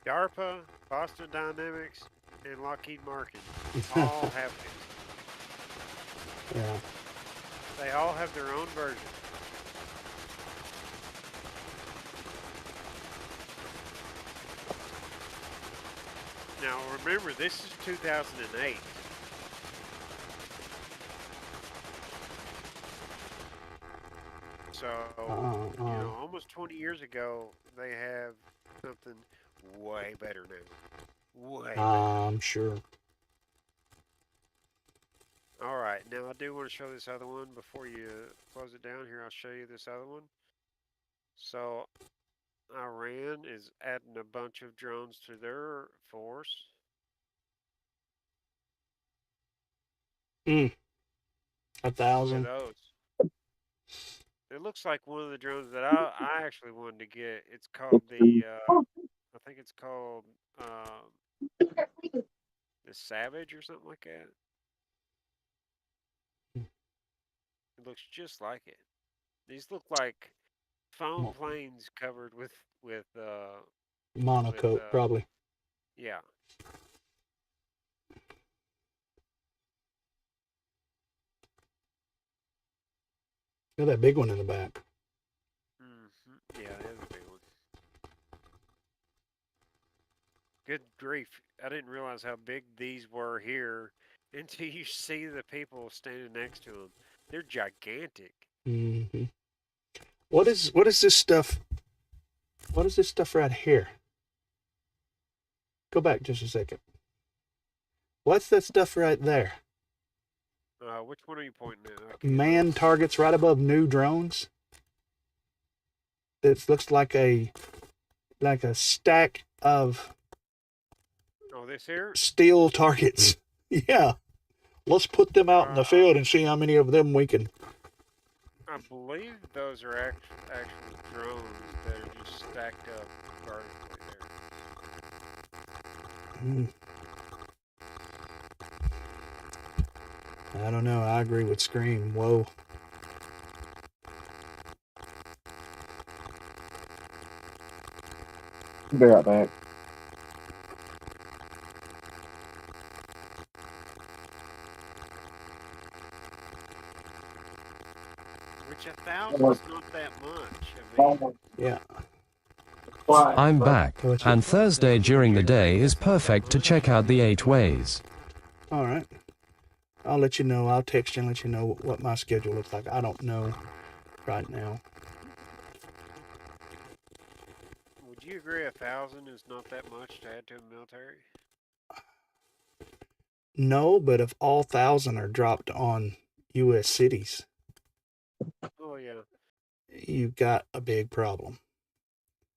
DARPA, Boston Dynamics, and Lockheed Martin all have this. Yeah. They all have their own version. Now remember, this is 2008. So, almost 20 years ago, they have something way better now. Way better. I'm sure. All right, now I do want to show this other one before you close it down here. I'll show you this other one. So, Iran is adding a bunch of drones to their force. A Look at 1,000. those. It looks like one of the drones that I actually wanted to get. It's called the I think it's called the Savage or something like that. It looks just like it. These look like foam Mo- planes covered with with Monocoque, probably. yeah. Got that big one in the back. Yeah, it is a big one. Good grief! I didn't realize how big these were here until you see the people standing next to them. They're gigantic. Hmm. What is this stuff? What is this stuff right here? Go back just a second. What's that stuff right there? Which one are you pointing at? Man targets right above new drones. It looks like a stack of this here? steel targets. Yeah. Let's put them out in the field and see how many of them we can. I believe those are actual drones that are just stacked up vertically there. I don't know. I agree with Scream. Whoa. Be right back. Which 1,000 is not that much. I mean, Yeah. I'm back, and Thursday during the day is perfect to check out the 8 ways. All right. I'll let you know. I'll text you and let you know what my schedule looks like. I don't know right now. would you agree 1,000 is not that much to add to a military? No, but if all 1,000 are dropped on U.S. cities, Oh yeah. you've got a big problem.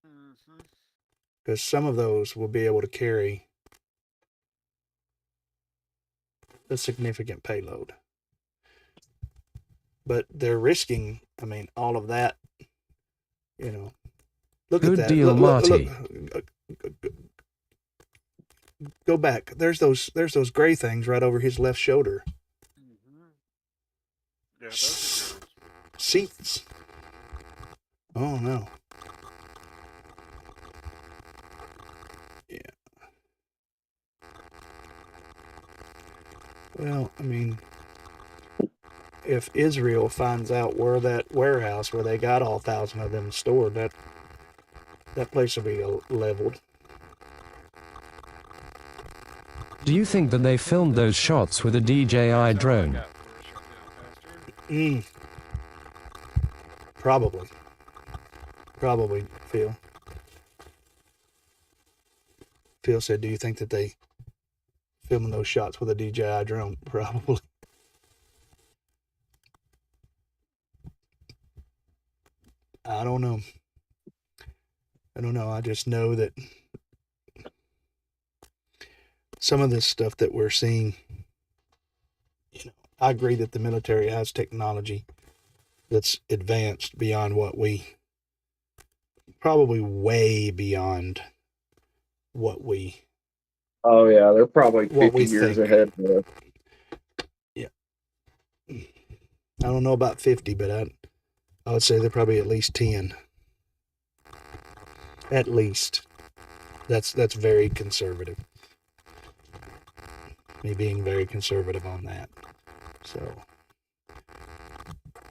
Mm-hmm. Because some of those will be able to carry a significant payload. But they're risking, I mean, all of that, you know. Look Good at that. deal, Marty. Go back. There's those gray things right over his left shoulder. Mm-hmm. Yeah, those are drones. Seats. Oh no. Yeah. Well, I mean, if Israel finds out where that warehouse where they got all 1,000 of them stored, that place will be leveled. Do you think that they filmed those shots with a DJI drone? Probably. Probably, Phil. Phil said, do you think that they filming those shots with a DJI drone? Probably. I don't know. I just know that some of this stuff that we're seeing, I agree that the military has technology that's advanced beyond what probably way beyond what we. Oh yeah, they're probably 50 think. years ahead of us. Yeah. I don't know about 50, but I would say they're probably at least 10. At least. That's very conservative. Me being very conservative on that. So,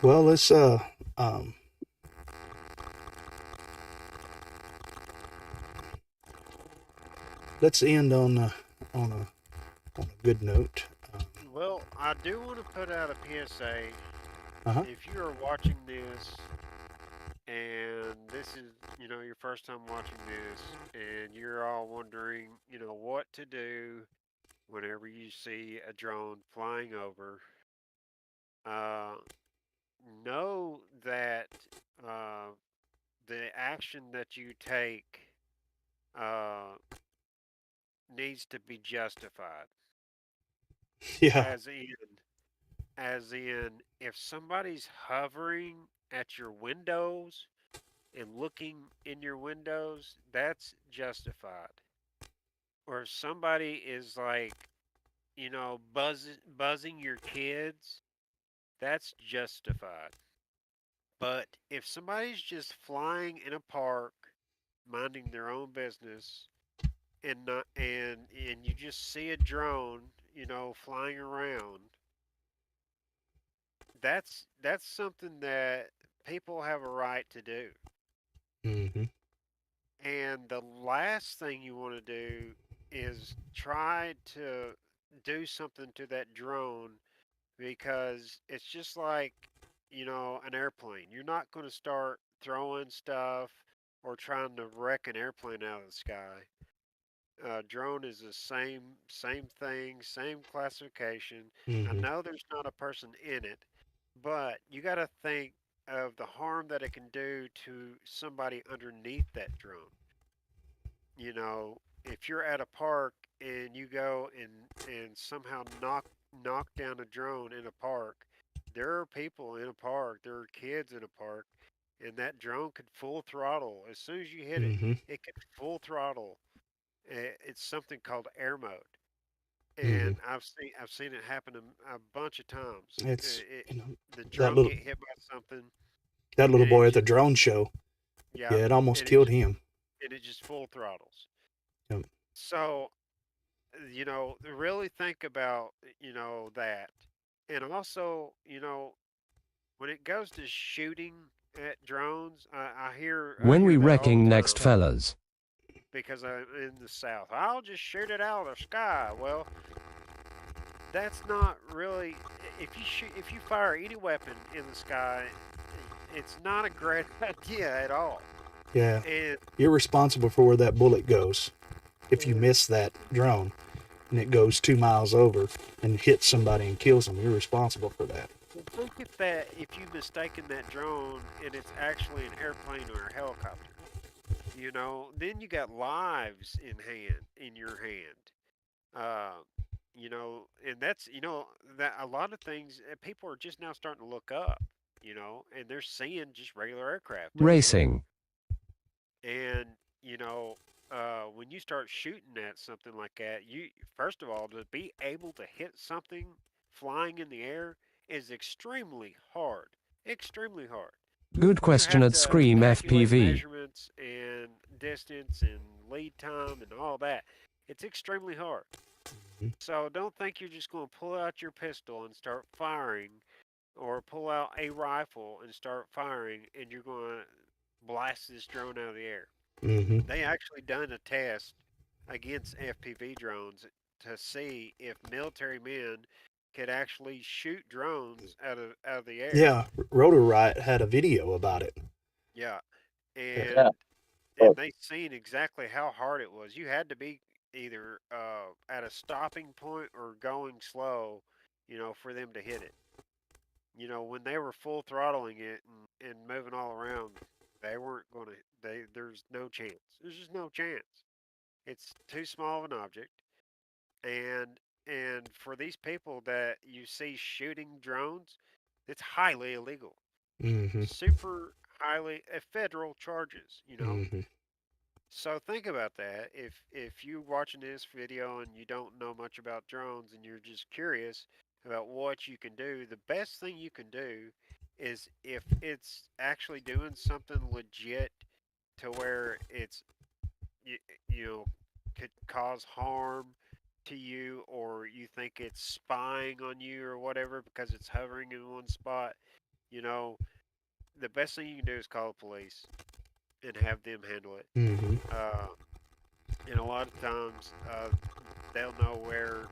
well, let's end on a good note. Well, I do want to put out a PSA. If you are watching this and this is, your first time watching this and you're all wondering, what to do whenever you see a drone flying over, know that the action that you take uh, needs to be justified. Yeah. As in, if somebody's hovering at your windows and looking in your windows, that's justified. Or if somebody is like, buzzing your kids, that's justified. But if somebody's just flying in a park, minding their own business, and not and you just see a drone, flying around, that's something that people have a right to do. Mm-hmm. And the last thing you want to do is try to do something to that drone, because it's just like, an airplane. You're not going to start throwing stuff or trying to wreck an airplane out of the sky. Drone is the same thing, same classification. I Mm-hmm. know there's not a person in it, but you got to think of the harm that it can do to somebody underneath that drone. If you're at a park and you go and somehow knock down a drone in a park, there are people in a park, there are kids in a park, and that drone could full throttle. As soon as you hit it, Mm-hmm. it could full throttle. It's something called air mode, Mm-hmm. and I've seen it happen a bunch of times. It's The that drone little get hit by something, little and it boy at the just drone show. yeah, Yeah, it almost and it killed just him. full throttles. Yep. So really think about, that. And also, when it goes to shooting at drones, I When we hear that all wrecking the next, time fellas? because I'm in the South. I'll just shoot it out of the sky. Well, that's not really. If you fire any weapon in the sky, it's not a great idea at all. Yeah. And You're responsible for where that bullet goes. If you miss that drone and it goes 2 miles over and hits somebody and kills them, you're responsible for that. think if you mistaken that drone and it's actually an airplane or a helicopter, then you got lives in your hand. Uh, and that's that a lot of things people are just now starting to look up, and they're seeing just regular aircraft in the air. Racing. And when you start shooting at something like that, you first of all, to be able to hit something flying in the air is extremely hard. Extremely hard. Good You question have at to Scream calculate FPV. measurements and distance and lead time and all that. It's extremely hard. Mhm. So don't think you're just going to pull out your pistol and start firing, or pull out a rifle and start firing, and you're going to blast this drone out of the air. Mm-hmm. They actually done a test against FPV drones to see if military men could actually shoot drones out of the air. Yeah, Rotor Riot had a video about it. Yeah, and Yeah. they seen exactly how hard it was. You had to be either at a stopping point or going slow, for them to hit it. When they were full throttling it and moving all around, they weren't going to. There's no chance. There's just no chance. It's too small of an object, and for these people that you see shooting drones, it's highly illegal. Mm-hmm. Super highly federal charges. Mm-hmm. So think about that. If you're watching this video and you don't know much about drones and you're just curious about what you can do, the best thing you can do is, if it's actually doing something legit to where it's you, you know could cause harm to you, or you think it's spying on you or whatever because it's hovering in one spot, you know, the best thing you can do is call the police and have them handle it. Mm-hmm. Uh, and a lot of times they'll know where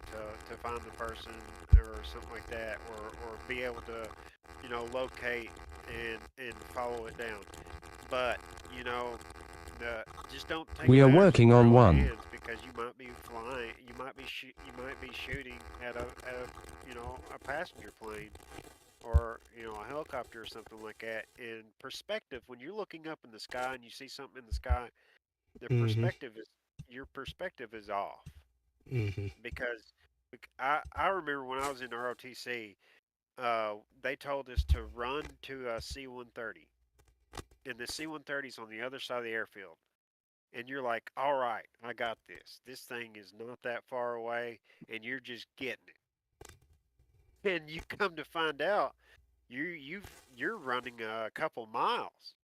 to find the person or something like that, or be able to, locate and follow it down. But, you know, just don't take We are matters working into on your own one. hands, because you might be flying, you might be shooting at a passenger plane, or a helicopter or something like that. In perspective, when you're looking up in the sky and you see something in the sky, the Mm-hmm. perspective is your perspective is off Mm-hmm. because I remember when I was in ROTC, they told us to run to a C-130, and the C-130 is on the other side of the airfield. And you're like, all right, I got this. This thing is not that far away, and you're just getting it. And you come to find out, you're running a couple miles.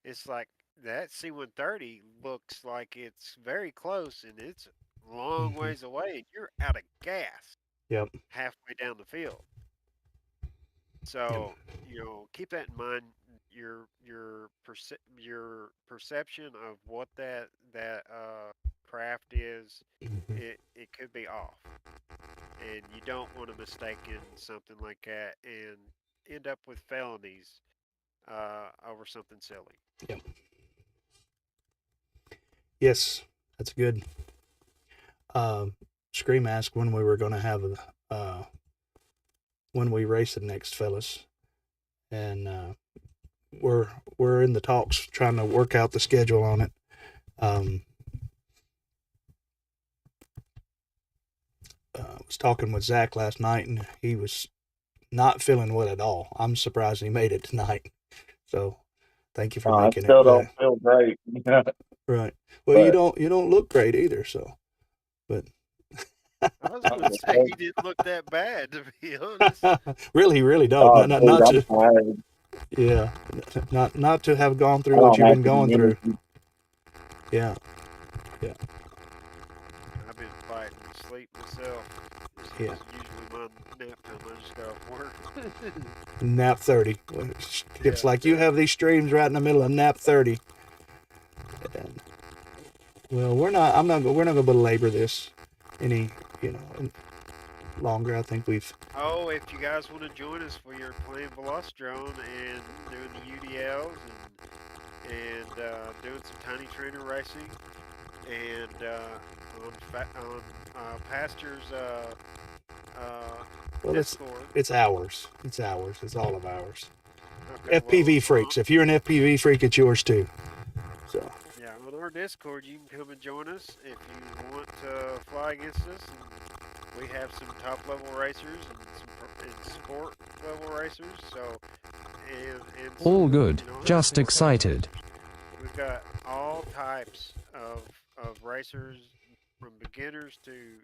It's like that C-130 looks like it's very close, and it's a long Mm-hmm. ways away, and you're out of gas Yep. halfway down the field. Yep. So, keep that in mind. Your perception of what that craft is, Mm-hmm. it could be off, and you don't want to mistake in something like that and end up with felonies over something silly. Yep. Yes, that's good. Scream asked when we were going to have when we race the next, fellas, and we're in the talks trying to work out the schedule on it. Was talking with Zach last night, and he was not feeling well at all. I'm surprised he made it tonight. So, thank you for I making still it. don't feel great. Right. Well, But you don't look great either. So, but I was going to say he didn't look that bad, to be honest. really don't. oh, Not, dude, not I'm to tired. yeah, not to have gone I through what don't you've have been the going through. energy. Yeah. I've been fighting sleep myself. This Yeah. is usually my nap time. I just got off work. Nap 30. It's Yeah, like you yeah. have these streams right in the middle of nap 30. And, well, we're not going to belabor this any, longer. I think we've Oh, if you guys want to join us, we are playing Velocitron and doing the UDLs and doing some tiny trainer racing and on Pastor's well, Discord. it's ours. It's ours. It's all of ours. Okay, FPV freaks. If you're an FPV freak, it's yours too. So, yeah, on our Discord, you can come and join us if you want to fly against us. And we have some top level racers and sport level racers. So, and All some, good, just high-level excited. racers. We've got all types of racers, from beginners to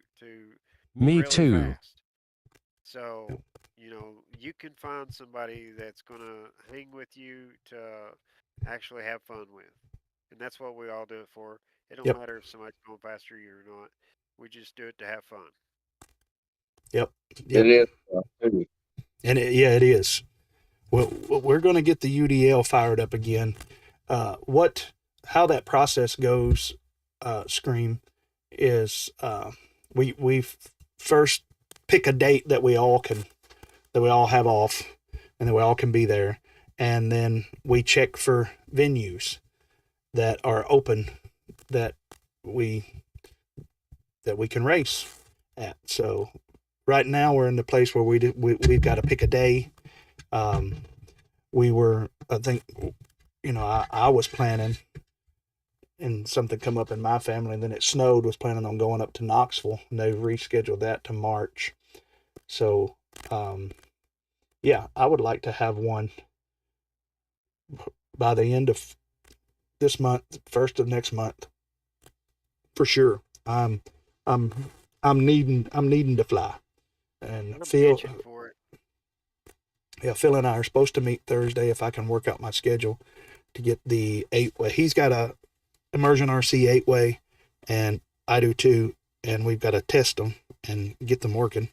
Me really too. fast. So, you can find somebody that's going to hang with you to actually have fun with. And that's what we all do it for. It don't yep, matter if somebody's going faster than you or not. We just do it to have fun. yep, It yep. is too. And it is. Well, we're going to get the UDL fired up again. How that process goes, Scream, is we first pick a date that we all have off, and that we all can be there, and then we check for venues that are open that we can race at. So right now we're in the place where we've got to pick a day. I think, I was planning, and something come up in my family, and then it snowed, was planning on going up to Knoxville, and they've rescheduled that to March. So, yeah, I would like to have one by the end of this month, first of next month, for sure. I'm needing to fly, and I'm Phil. itching for it. Yeah, Phil and I are supposed to meet Thursday if I can work out my schedule to get the 8-way. He's got a Immersion RC 8-way, and I do too, and we've got to test them and get them working.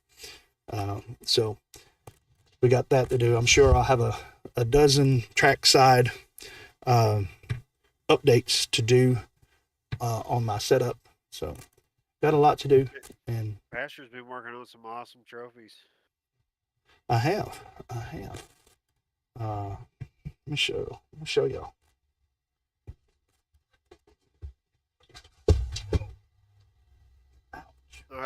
So we got that to do. I'm sure I'll have a dozen trackside updates to do on my setup. So got a lot to do, and Pastor's been working on some awesome trophies. I have. Let me show y'all.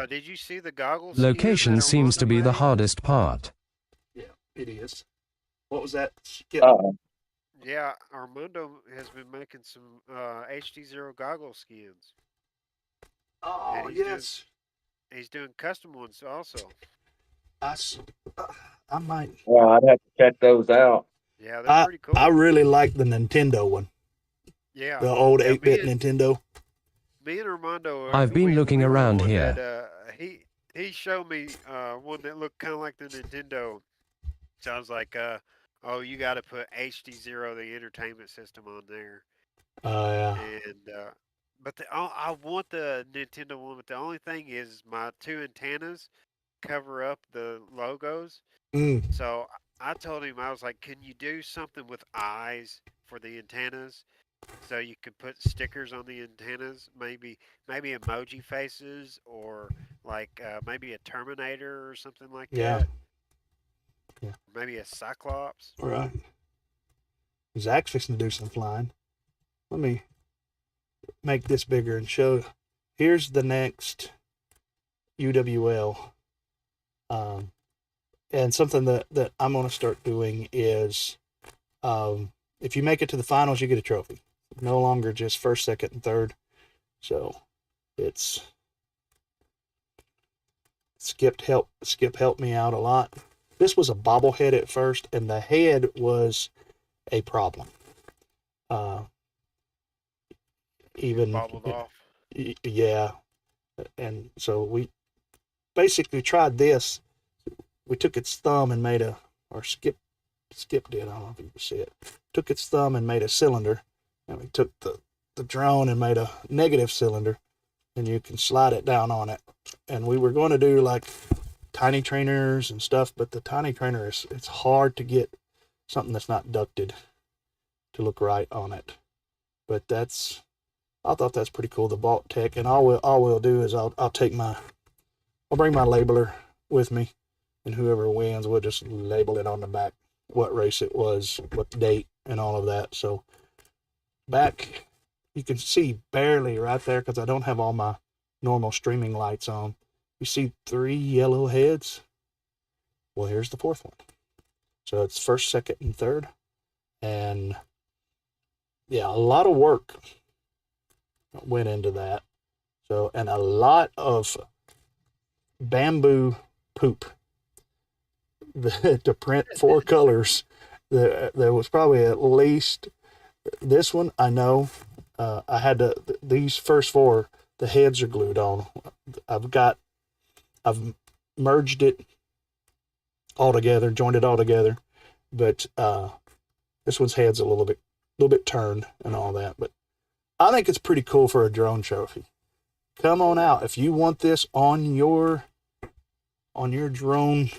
Did you see the goggles? Location seems to be the hardest part. Yeah, it is. What was that? Skip. Yeah, Armando has been making some HDzero goggle skins, and Oh yes. he's doing custom ones also. I, s- I might. Well, I'd have to check those out. Yeah, they're I pretty I cool. really like the Nintendo one, Yeah, the old yeah. 8-bit Nintendo. Me and Armando, I've been looking we were around one that here. he showed me one that looked kind of like the Nintendo. Sounds like oh, you got to put HDzero, the entertainment system, on there. Oh yeah. And but I want the Nintendo one, but the only thing is my two antennas cover up the logos. Mm, So I told him, I was like, can you do something with eyes for the antennas? So you could put stickers on the antennas, maybe emoji faces, or like maybe a Terminator or something like yeah. that. Yeah. Maybe a Cyclops. All right. Zach's fixing to do some flying. Let me make this bigger and show. Here's the next UWL. And something that I'm going to start doing is if you make it to the finals, you get a trophy. No longer just first, second, and third. So it's Skip helped me out a lot. This was a bobblehead at first, and the head was a problem. Even Bobbled off. yeah, and so we basically tried this. We took its thumb and made or Skip did. I don't know if you can see it. Took its thumb and made a cylinder, and we took the drone and made a negative cylinder, and you can slide it down on it. And we were going to do like tiny trainers and stuff, but the tiny trainer it's hard to get something that's not ducted to look right on it. But I thought that's pretty cool, the Vault Tech. And all we'll do is I'll bring my labeler with me, and whoever wins, we'll just label it on the back, what race it was, what date, and all of that. So back, you can see barely right there because I don't have all my normal streaming lights on. You see 3 yellow heads? Well, here's the 4th one. So it's first, second, and third. And yeah, a lot of work went into that. So, and a lot of bamboo poop to print 4 colors. There was probably at least this one. I know I had to, these first 4, the heads are glued on. I've merged it all together, joined it all together, but this one's head's a little bit turned and all that. But I think it's pretty cool for a drone trophy. Come on out if you want this on your drone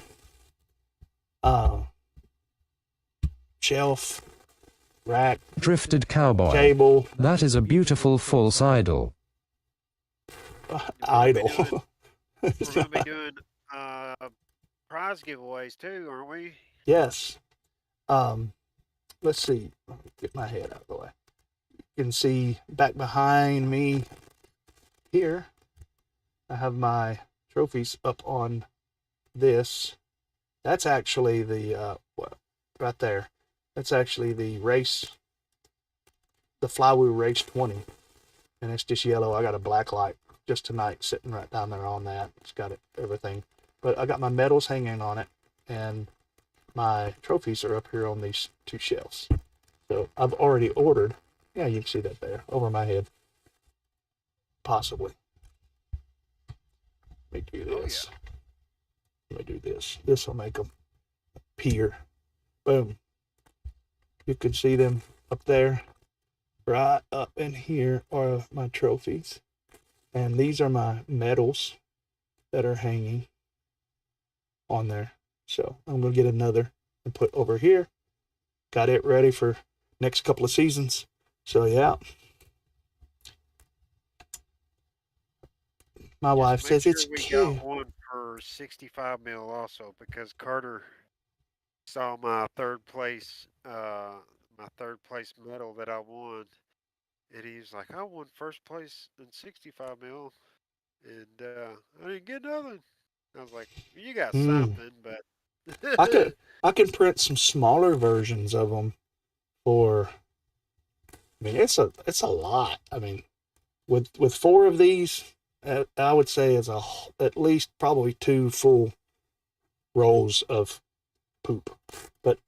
shelf, rack, Drifted cowboy. table, That is a beautiful false idol. idle. We're going to be doing prize giveaways too, aren't we? Yes. Let's see. Get my head out of the way. You can see back behind me here, I have my trophies up on this. That's actually the right there. That's actually the Flywoo Race 20, and it's just yellow. I got a black light just tonight sitting right down there on that. It's got everything, but I got my medals hanging on it, and my trophies are up here on these 2 shelves. So I've already ordered. Yeah, you can see that there over my head. Possibly. Let me do this. Oh, yeah. Let me do this. This will make them appear. Boom. You can see them up there. Right up in here are my trophies. And these are my medals that are hanging on there. So I'm going to get another and put over here. Got it ready for next couple of seasons. So yeah. My wife says Make it's sure we cute. got one for 65 mil also, because Carter saw my third place medal that I won, and he's like, I won first place in 65 mil, and I didn't get nothing. I was like, you got something, but I can print some smaller versions of them for. I mean, it's a lot. I mean, with 4 of these, I would say it's at least probably 2 full rolls of poop. But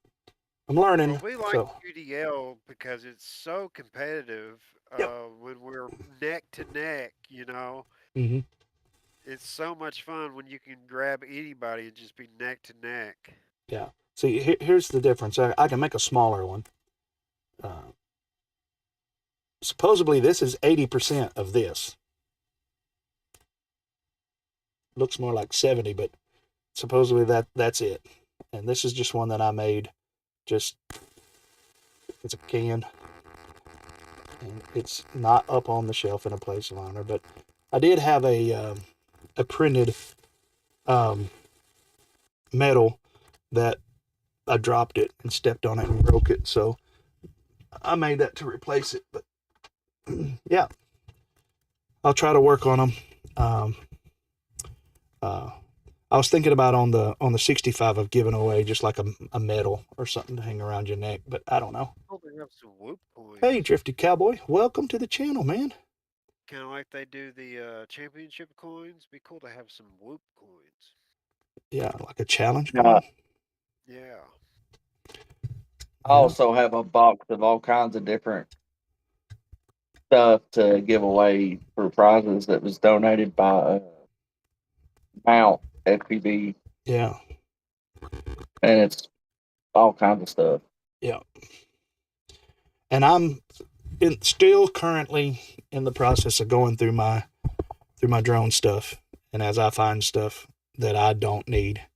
I'm learning. Well, we like So UDL because it's so competitive. yep. When we're neck to neck, you know, Hmm. it's so much fun when you can grab anybody and just be neck to neck. Yeah. See, here's the difference. I can make a smaller one. Supposedly this is 80% of this. Looks more like 70, but supposedly that's it. And this is just one that I made. Just it's a can, and it's not up on the shelf in a place liner. But I did have a printed metal that I dropped it and stepped on it and broke it. So I made that to replace it. But yeah, I'll try to work on them. Um, I was thinking about on the 65 of giving away just like a medal or something to hang around your neck, but I don't know. Oh, they have some whoop coins. Hey, Drifty Cowboy, welcome to the channel, man. Kind of like they do the championship coins. Be cool to have some whoop coins. Yeah, like a challenge Uh, coin. Yeah. I Yeah. also have a box of all kinds of different stuff to give away for prizes that was donated by Mount FPV, Yeah. and it's all kinds of stuff. Yeah. And I'm still currently in the process of going through my drone stuff, and as I find stuff that I don't need,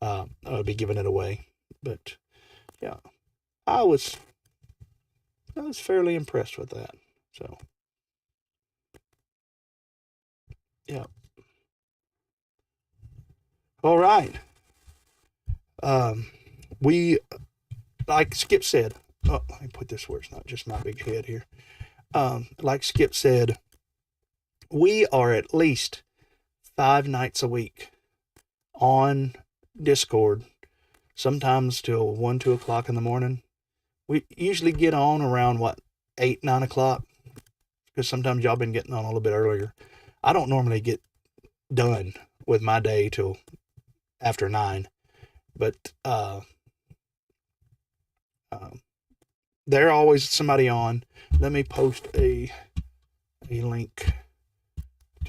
I'll be giving it away. But yeah, I was fairly impressed with that. So yeah. All right. We, like Skip said, oh, let me put this where it's not just my big head here. Like Skip said, we are at least 5 nights a week on Discord, sometimes till 1, 2 o'clock in the morning. We usually get on around 8, 9 o'clock, because sometimes y'all been getting on a little bit earlier. I don't normally get done with my day till after 9, but there always somebody on. Let me post a link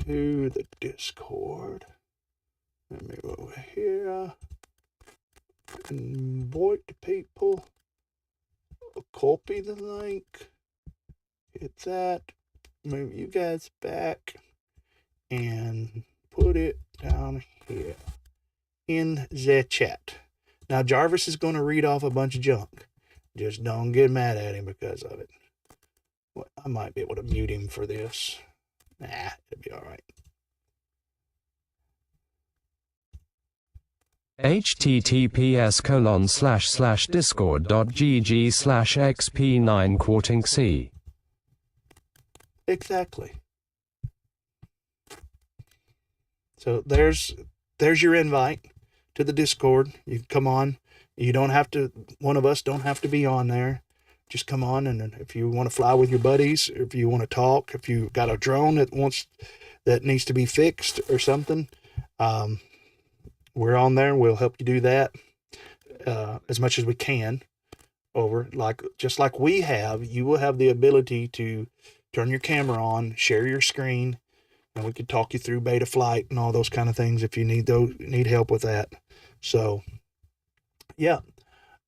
to the Discord. Let me go over here. Invite people. Copy the link. Hit that. Move you guys back. And put it down here in the chat. Now, Jarvis is going to read off a bunch of junk. Just don't get mad at him because of it. Well, I might be able to mute him for this. Nah, it'll be all right. https://discord.gg/xp9 Exactly. So there's your invite to the Discord. You can come on. You don't have to, one of us don't have to be on there. Just come on, and if you want to fly with your buddies, if you want to talk, if you got a drone that needs to be fixed or something, we're on there. We'll help you do that as much as we can. Just like we have, you will have the ability to turn your camera on, share your screen, and we can talk you through beta flight and all those kind of things if you need help with that. So yeah,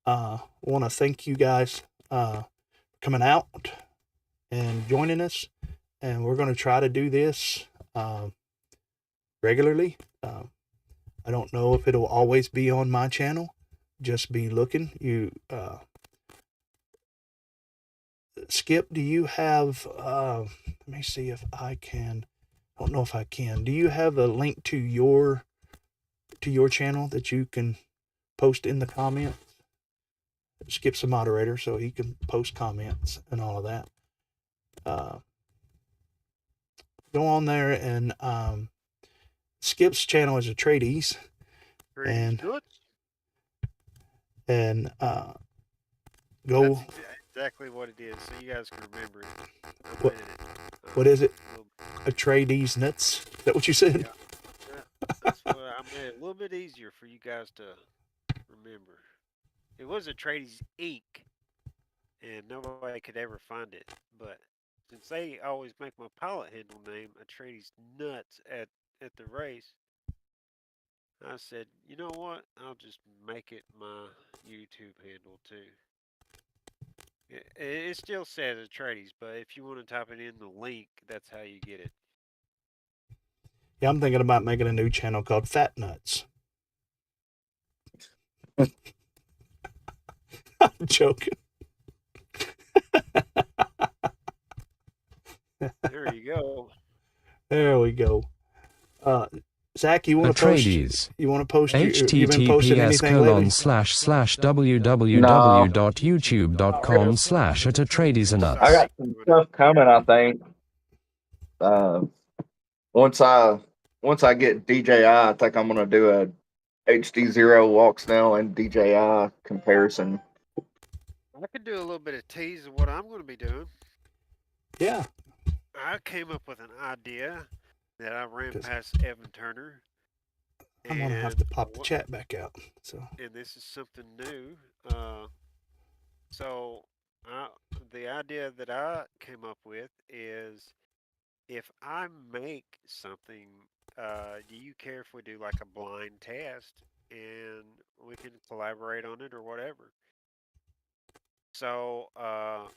want to thank you guys coming out and joining us, and we're going to try to do this regularly. I don't know if it'll always be on my channel. Just be looking. Skip, do you have let me see if I can. I don't know if I can. Do you have a link to your channel that you can post in the comments? Skip's a moderator, so he can post comments and all of that. Go on there, and Skip's channel is a Tradies, and and That's go. exactly what it is, so you guys can remember it. What- In it. what is it? A little- Atreides nuts. Is that what you said? Yeah. That's what I made it a little bit easier for you guys to remember. It was Atreides Inc., and nobody could ever find it. But since they always make my pilot handle name Atreides Nuts at the race, I said, you know what? I'll just make it my YouTube handle too. It still says Atreides, but if you want to type it in the link, that's how you get it. Yeah, I'm thinking about making a new channel called Phat Nuts. I'm joking. There you go. There we go. Zach, you want to post? Atreides. You want to post? You've been posting https anything lately? www.youtube.com/at I got some stuff coming. I think once I get DJI, I think I'm gonna do a HDzero walk snail and DJI comparison. I could do a little bit of tease of what I'm going to be doing. Yeah. I came up with an idea that I ran 'Cause past Evan Turner. I'm gonna have to pop the chat back out. So. And this is something new. So the idea that I came up with is, if I make something, do you care if we do like a blind test and we can collaborate on it or whatever? So I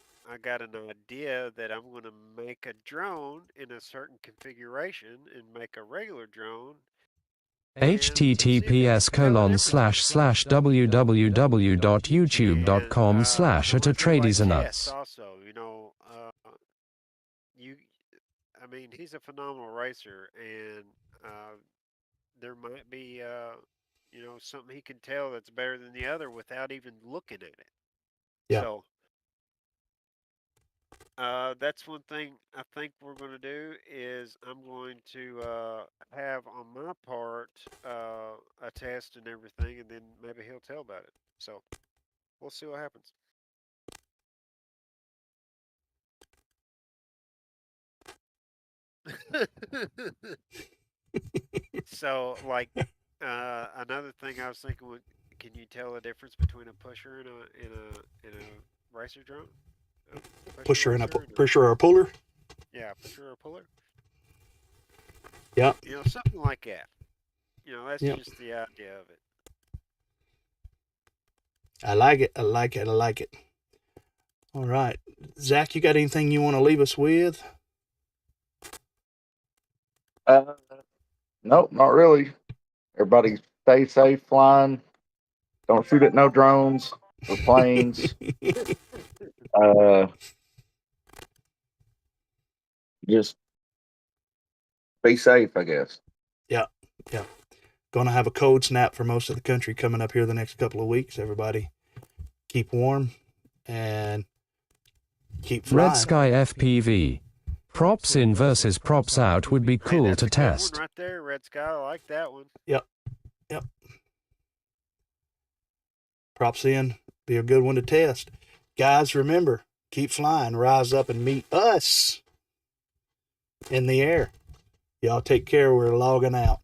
got an idea that I'm going to make a drone in a certain configuration and make a regular drone. https://www.youtube.com/atreides. Also, I mean, he's a phenomenal racer, and there might be, something he can tell that's better than the other without even looking at it. Yeah. So that's one thing I think we're going to do is I'm going to have on my part a test and everything, and then maybe he'll tell about it. So we'll see what happens. So, like, another thing I was thinking, can you tell the difference between a pusher and a racer drone? Pusher and a pusher or a puller? Yeah, pusher or puller. Yeah. Something like that. That's Yep. just the idea of it. I like it. I like it. I like it. All right, Zach, you got anything you want to leave us with? Nope, not really. Everybody stay safe flying. Don't shoot at no drones or planes. Just be safe, I guess. Yeah. Going to have a cold snap for most of the country coming up here the next couple of weeks. Everybody keep warm and keep flying. Red Sky FPV. Props in versus props out would be cool that's to a good test. one right there, Red Sky. I like that one. Yep. Props in. Be a good one to test. Guys, remember, keep flying. Rise up and meet us in the air. Y'all take care. We're logging out.